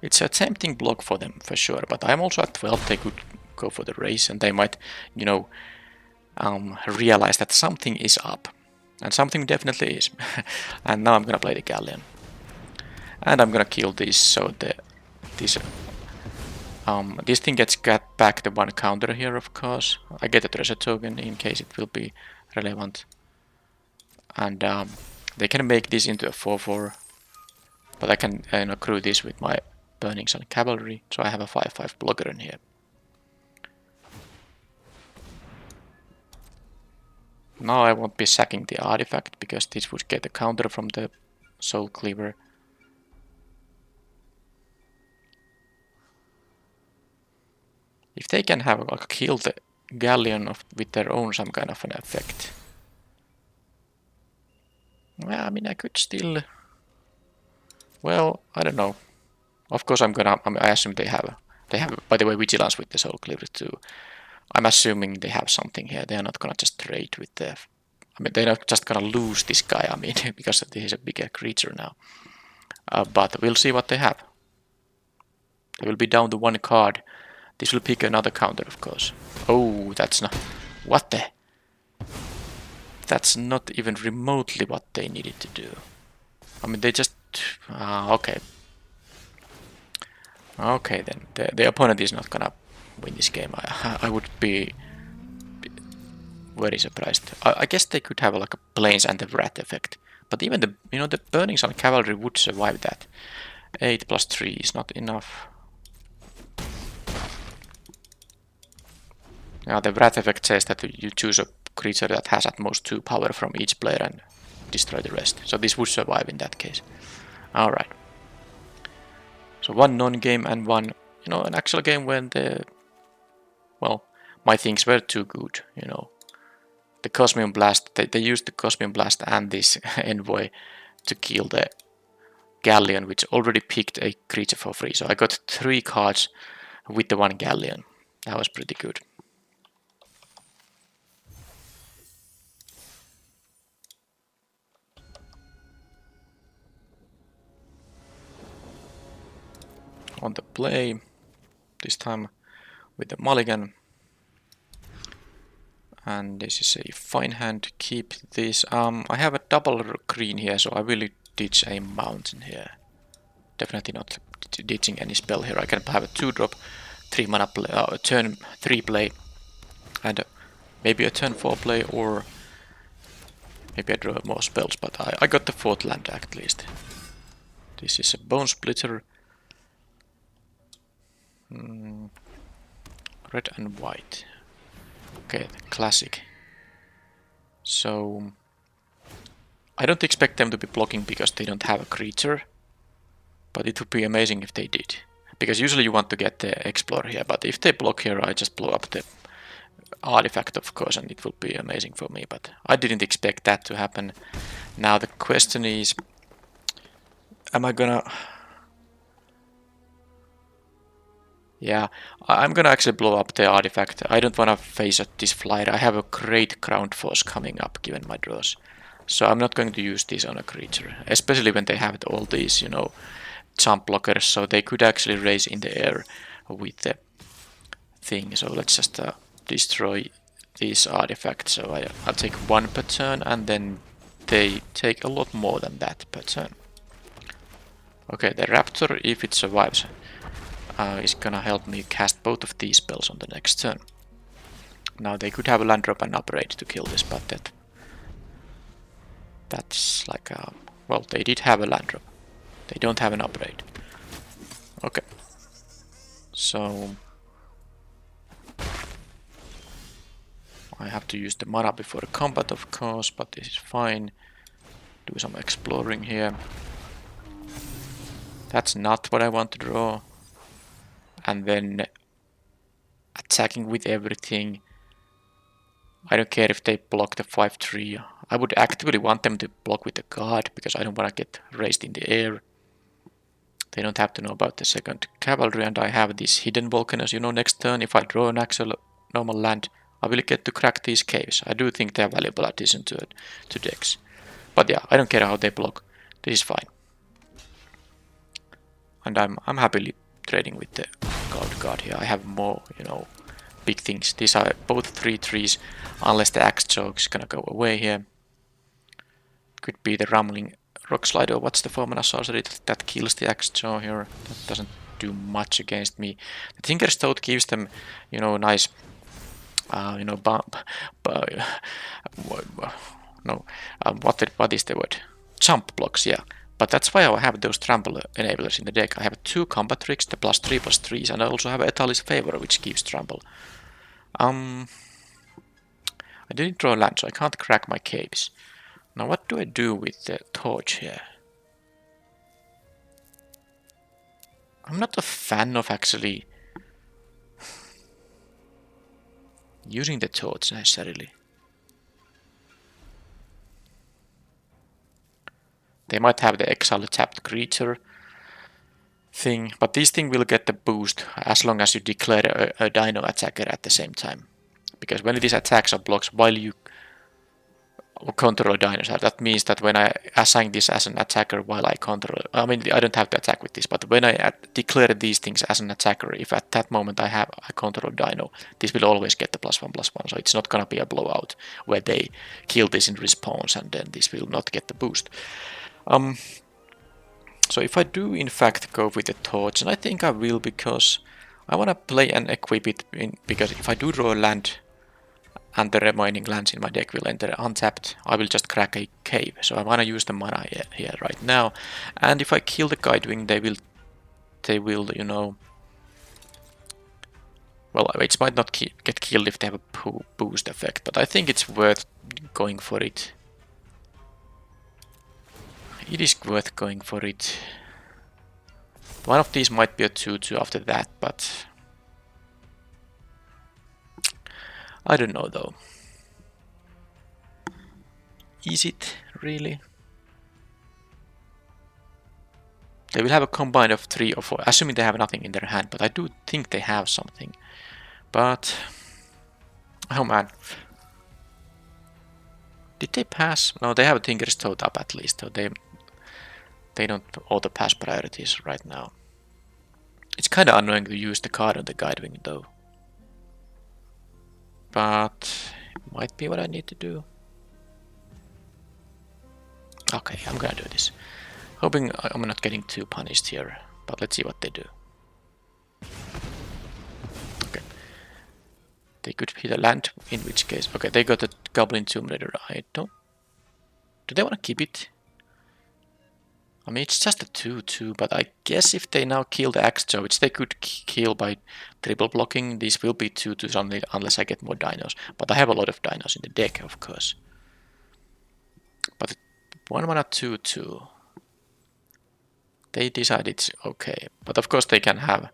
It's a tempting block for them, for sure, but I'm also at 12, they could go for the race, and they might, you know, realize that something is up. And something definitely is. And now I'm gonna play the Galleon. And I'm gonna kill this, so this thing gets got back the one counter here, of course. I get a treasure token in case it will be relevant. And they can make this into a 4-4. But I can accrue this with my Burning Sun Cavalry, so I have a 5-5 blocker in here. Now I won't be sacking the artifact, because this would get a counter from the Soul Cleaver. If they can have kill the Galleon with their own some kind of an effect. Well, I mean, I could still... Well, I don't know. Of course, I assume they have, by the way, Vigilance with the Soul Cleaver too. I'm assuming they have something here. They are not gonna just trade with the... I mean, they're not just gonna lose this guy, I mean, because this is a bigger creature now. But we'll see what they have. They will be down to one card. This will pick another counter, of course. Oh, that's not... What the... That's not even remotely what they needed to do. I mean, they just... okay. Okay, then. The opponent is not gonna win this game. I would be very surprised. I guess they could have like a Plains and the Wrath effect. But even the, you know, the Burning Sun Cavalry would survive that. 8 plus 3 is not enough. Now the Wrath effect says that you choose a creature that has at most 2 power from each player and destroy the rest. So this would survive in that case. Alright. So one non-game and one, you know, an actual game when the... Well, my things were too good, you know. The Cosmium Blast, they used the Cosmium Blast and this Envoy to kill the Galleon, which already picked a creature for free. So I got 3 cards with the one Galleon. That was pretty good. On the play, this time with the mulligan. And this is a fine hand, keep this. I have a double green here, so I will ditch a mountain here. Definitely not ditching any spell here. I can have a 2-drop, 3 mana play, turn 3 play, and maybe a turn 4 play, or maybe I draw more spells, but I got the 4th land at least. This is a Bone Splitter. Red and white. Okay, classic. So I don't expect them to be blocking because they don't have a creature, but it would be amazing if they did. Because usually you want to get the Explorer here, but if they block here, I just blow up the artifact, of course, and it will be amazing for me. But I didn't expect that to happen. Now the question is, am I gonna... Yeah, I'm gonna actually blow up the artifact. I don't wanna face this flyer. I have a great ground force coming up given my draws. So I'm not going to use this on a creature, especially when they have all these, you know, jump blockers, so they could actually raise in the air with the thing. So let's just destroy these artifacts. So I'll take one per turn, and then they take a lot more than that per turn. Okay, the Raptor, if it survives, is gonna help me cast both of these spells on the next turn. Now they could have a land drop and upgrade to kill this, but that's like a... well, they did have a land drop. They don't have an upgrade. Okay. So I have to use the mana before the combat, of course, but this is fine. Do some exploring here. That's not what I want to draw. And then attacking with everything. I don't care if they block the 5/3. I would actively want them to block with the guard because I don't want to get raised in the air. They don't have to know about the second cavalry, and I have these hidden volcanoes. You know, next turn if I draw an actual normal land, I will get to crack these caves. I do think they're valuable addition to decks. But yeah, I don't care how they block. This is fine. And I'm happily trading with the guard here. I have more, you know, big things. These are both 3/3s, unless the axe choke is gonna go away here. Could be the rumbling rock slide, or what's the 4-mana sorcery that kills the axe jaw here. That doesn't do much against me. The Tinker's Toad gives them, you know, nice, you know, what is the word? Jump blocks, yeah. But that's why I have those trample enablers in the deck. I have 2 combat tricks, the +3/+3s, and I also have Etali's Favor, which gives trample. I didn't draw land, so I can't crack my caves. Now what do I do with the torch here? I'm not a fan of actually using the torch necessarily. They might have the exile tapped creature thing, but this thing will get the boost as long as you declare a dino attacker at the same time. Because when it is attacks or blocks while you control a dinosaur, that means that when I assign this as an attacker while I control... I mean, I don't have to attack with this, but when I declare these things as an attacker, if at that moment I control dino, this will always get the +1/+1, so it's not gonna be a blowout where they kill this in response and then this will not get the boost. So if I do in fact go with the torch, and I think I will because I want to play and equip it because if I do draw a land and the remaining lands in my deck will enter untapped, I will just crack a cave. So I want to use the mana here right now. And if I kill the Guidewing, they will, you know... well, it might not get killed if they have a boost effect, but I think it's worth going for it. It is worth going for it. One of these might be a 2/2 after that, but... I don't know though. Is it really? They will have a combine of 3 or 4, assuming they have nothing in their hand, but I do think they have something. But... oh man. Did they pass? No, they have a Tinker's Toad up at least, so they don't auto-pass priorities right now. It's kinda annoying to use the card on the Guidewing though. But it might be what I need to do. Okay, I'm gonna do this. Hoping I'm not getting too punished here, but let's see what they do. Okay. They could hit a land, in which case... okay, they got a Goblin Tomb Raider. I don't... do they want to keep it? I mean, it's just a 2/2, but I guess if they now kill the Axe-Jaw, which they could kill by triple blocking, these will be 2/2s unless I get more dinos. But I have a lot of dinos in the deck, of course. But 1-mana 2/2. They decide it's okay. But of course they can have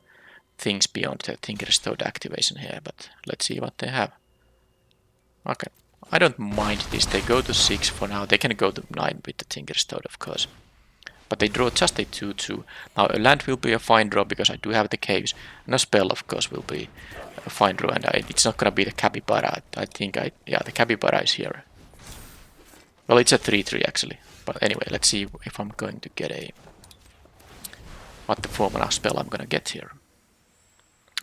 things beyond the Tinker's Toad activation here, but let's see what they have. Okay, I don't mind this. They go to 6 for now. They can go to 9 with the Tinker's Toad, of course. but they draw just a 2/2. Now a land will be a fine draw because I do have the caves, and a spell of course will be a fine draw, and it's not gonna be the capybara. I think yeah, the capybara is here. Well, it's a 3/3 actually, but anyway, let's see if I'm going to get what the 4-mana spell I'm gonna get here.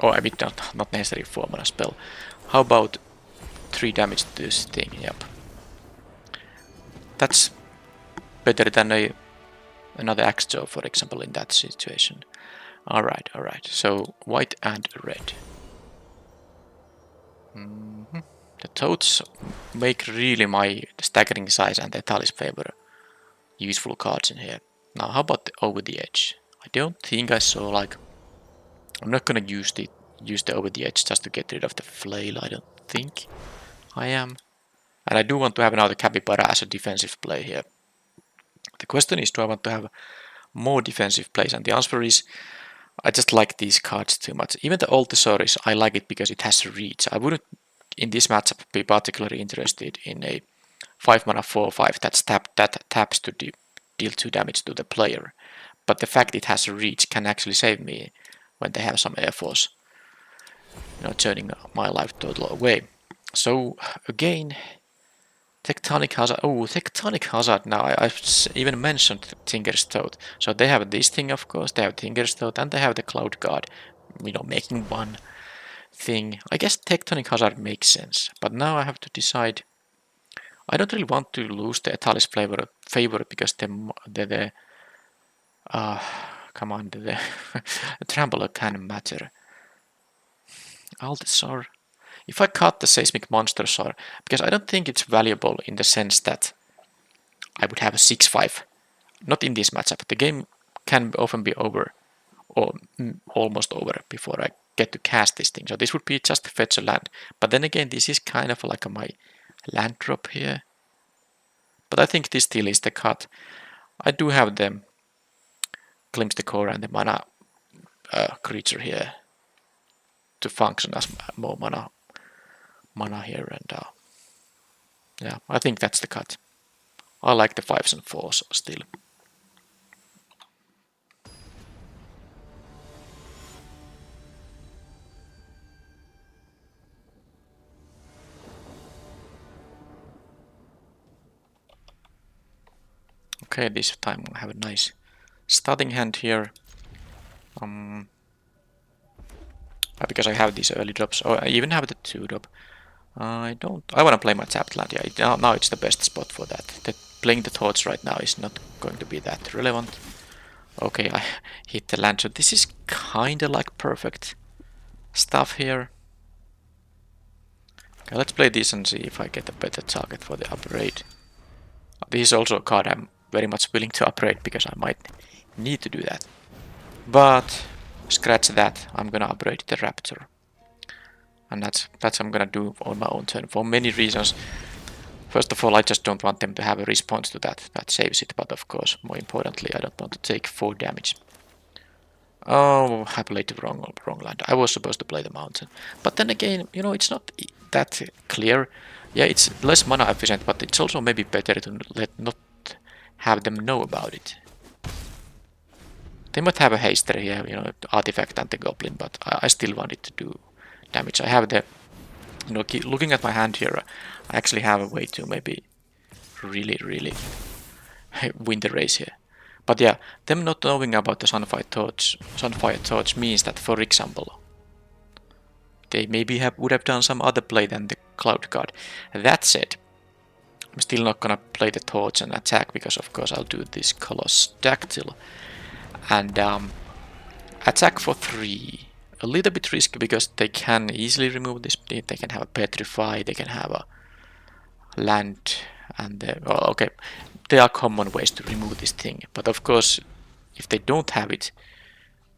Oh, I mean not necessarily 4-mana spell. How about 3 damage to this thing? Yep. That's better than another Axjo, for example, in that situation. Alright, alright. So, white and red. The toads make really my staggering size and the Thalis favor useful cards in here. Now, how about the over the edge? I don't think I saw like... I'm not gonna use the over the edge just to get rid of the flail, I don't think I am. And I do want to have another capybara as a defensive play here. The question is, do I want to have more defensive plays? And the answer is, I just like these cards too much. Even the old Thesaurus, I like it because it has reach. I wouldn't, in this matchup, be particularly interested in a 5-mana 4/5 that taps to deal 2 damage to the player. But the fact it has reach can actually save me when they have some air force, turning my life total away. So again, Tectonic Hazard. Oh, Tectonic Hazard. Now I've even mentioned Tinker's Toad. So they have this thing, of course. They have Tinker's Toad, and they have the Cloud Guard. Making one thing. I guess Tectonic Hazard makes sense. But now I have to decide. I don't really want to lose the Etalis favor because the come on, the Trampler can matter. Altisar. If I cut the Seismic Monsters, because I don't think it's valuable in the sense that I would have a 6/5. Not in this matchup. The game can often be over, or almost over, before I get to cast this thing. So this would be just to fetch a land. But then again, this is kind of like my land drop here. But I think this still is the cut. I do have the Glimpse the Core and the mana creature here to function as more mana here, and yeah, I think that's the cut. I like the 5s and 4s still. Okay, this time I have a nice starting hand here. Because I have these early drops. Oh, I even have the 2-drop. I want to play my tapped land. Yeah, now it's the best spot for that. Playing the Torch right now is not going to be that relevant. Okay, I hit the land. So this is kinda like perfect stuff here. Okay, let's play this and see if I get a better target for the upgrade. This is also a card I'm very much willing to upgrade because I might need to do that. But scratch that, I'm gonna upgrade the Raptor. And that's I'm gonna do on my own turn for many reasons. First of all, I just don't want them to have a response to that. That saves it, but of course, more importantly, I don't want to take 4 damage. Oh, I played the wrong land. I was supposed to play the mountain. But then again, it's not that clear. Yeah, it's less mana efficient, but it's also maybe better to not have them know about it. They might have a haster here, artifact and the goblin, but I still want it to do damage. I have the, looking at my hand here, I actually have a way to maybe really win the race here. But yeah, them not knowing about the Sunfire Torch means that, for example, they maybe would have done some other play than the Cloud Guard. That said, I'm still not gonna play the Torch and attack because of course I'll do this Colossus Dactyl. And attack for 3. A little bit risky because they can easily remove this. They can have a Petrify, they can have a land, and okay, there are common ways to remove this thing. But of course, if they don't have it,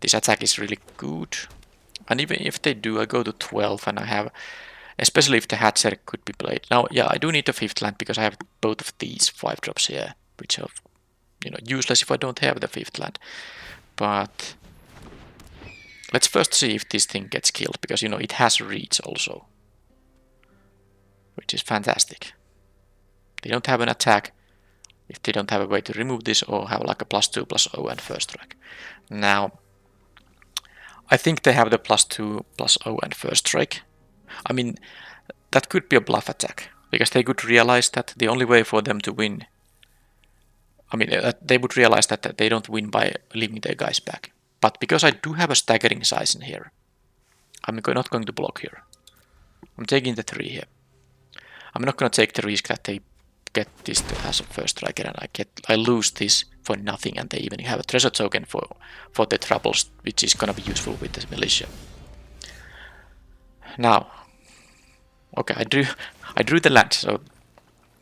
this attack is really good. And even if they do, I go to 12 and I have, especially if the Hatcher could be played. Now, yeah, I do need a 5th land because I have both of these 5-drops here, which are, useless if I don't have the 5th land. But let's first see if this thing gets killed, because, it has reach also, which is fantastic. They don't have an attack. if they don't have a way to remove this or have like a +2/+0 and first strike. Now, I think they have the +2/+0 and first strike. I mean, that could be a bluff attack, because they could realize that the only way for them to win, I mean, they would realize that they don't win by leaving their guys back. But because I do have a staggering size in here, I'm not going to block here. I'm taking the 3 here. I'm not going to take the risk that they get this as a first striker and I lose this for nothing, and they even have a treasure token for the troubles, which is going to be useful with this militia. Now, okay, I drew the land, so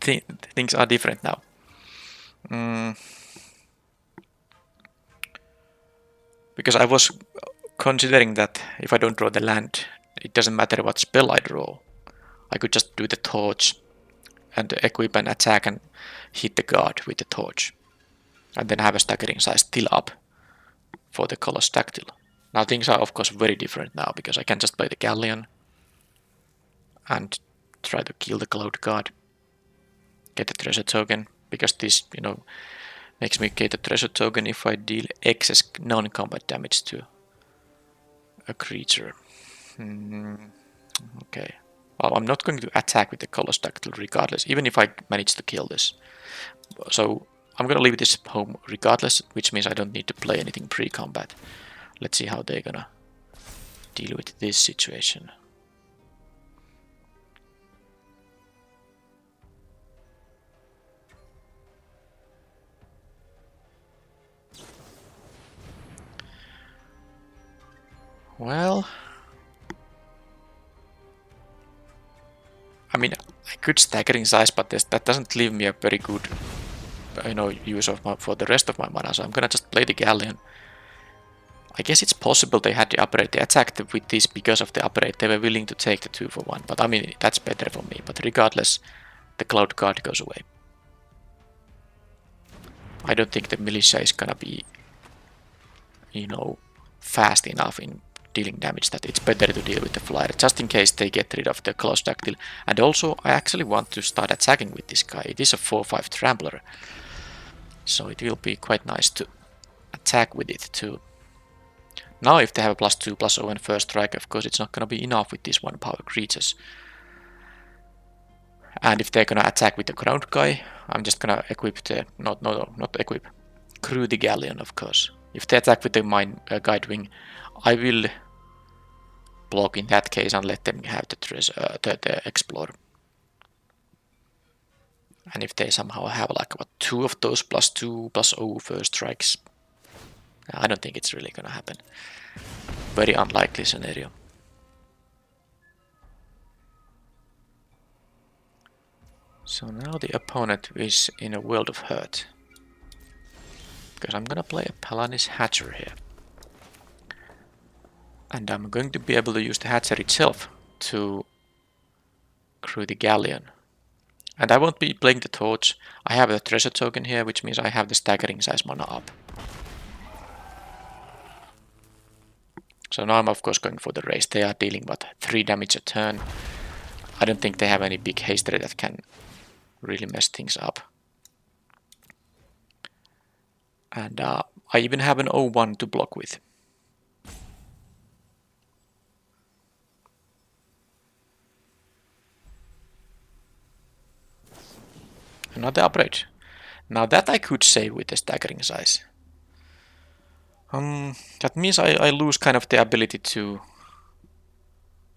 things are different now. Because I was considering that if I don't draw the land, it doesn't matter what spell I draw. I could just do the torch and equip an attack and hit the guard with the torch, and then have a staggering size still up for the Colossus Dactyl. Now things are of course very different now, because I can just play the Galleon and try to kill the Cloud Guard, get the treasure token, because this, makes me get a treasure token if I deal excess non-combat damage to a creature. Okay. Well, I'm not going to attack with the Colossus Dactyl regardless, even if I manage to kill this. So I'm going to leave this home regardless, which means I don't need to play anything pre-combat. Let's see how they're going to deal with this situation. Well, I mean, I could staggering size, but that doesn't leave me a very good, use of for the rest of my mana. So I'm gonna just play the Galleon. I guess it's possible they had the upgrade. They attacked with this because of the upgrade. They were willing to take the 2-for-1, but I mean that's better for me. But regardless, the Cloud Guard goes away. I don't think the militia is gonna be, fast enough in dealing damage that it's better to deal with the flyer, just in case they get rid of the Colossus Dactyl. And also, I actually want to start attacking with this guy. It is a 4/5 Trampler, so it will be quite nice to attack with it too. Now if they have a +2/+0 and first strike, of course it's not gonna be enough with these 1-power creatures. And if they're gonna attack with the ground guy, I'm just gonna equip the, not equip, crew the Galleon, of course. If they attack with the mine guide wing, I will block in that case and let them have the Explorer. And if they somehow have like 2 of those +2/+0 first strikes, I don't think it's really gonna happen. Very unlikely scenario. So now the opponent is in a world of hurt, because I'm gonna play a Palanis Hatcher here. And I'm going to be able to use the Hatcher itself to crew the Galleon. And I won't be playing the Torch. I have a treasure token here, which means I have the staggering size mana up. So now I'm of course going for the race. They are dealing 3 damage a turn. I don't think they have any big haster that can really mess things up. And I even have an 0-1 to block with. Another upgrade. Now that I could save with the staggering size. That means I lose kind of the ability to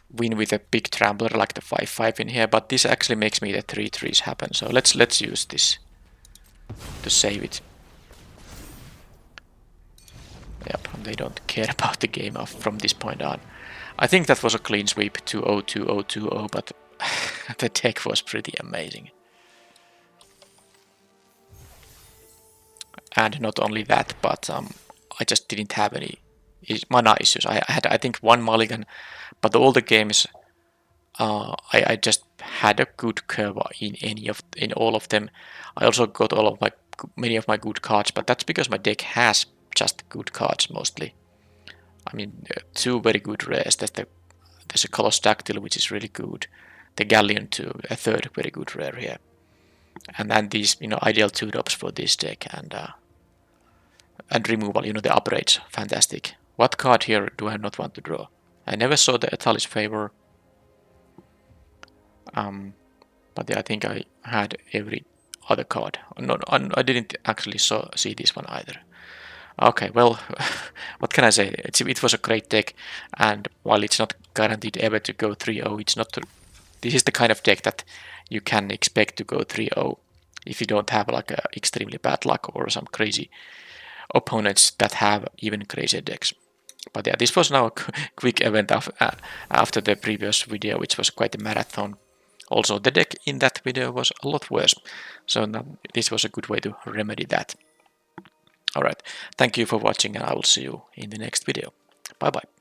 win with a big trampler like the 5/5 in here, but this actually makes me the 3/3s happen. So let's use this to save it. Yep, they don't care about the game from this point on. I think that was a clean sweep, 2-0, 2-0, 2-0, but the deck was pretty amazing. And not only that, but I just didn't have any mana issues. I had, I think, 1 mulligan, but all the games I just had a good curve in all of them. I also got many of my good cards, but that's because my deck has just good cards mostly. I mean, 2 very good rares. There's a Colossus Dactyl, which is really good. The Galleon too, a 3rd very good rare here. And then these, ideal 2-drops for this deck, and removal, the upgrades, fantastic. What card here do I not want to draw? I never saw the Etalis Favor, but yeah, I think I had every other card. No, I didn't actually see this one either. Okay, well, what can I say? It was a great deck, and while it's not guaranteed ever to go 3-0, it's not. This is the kind of deck that you can expect to go 3-0 if you don't have like a extremely bad luck or some crazy opponents that have even crazier decks. But yeah, this was now a quick event after the previous video, which was quite a marathon. Also, the deck in that video was a lot worse, so now this was a good way to remedy that. Alright, thank you for watching, and I will see you in the next video. Bye bye.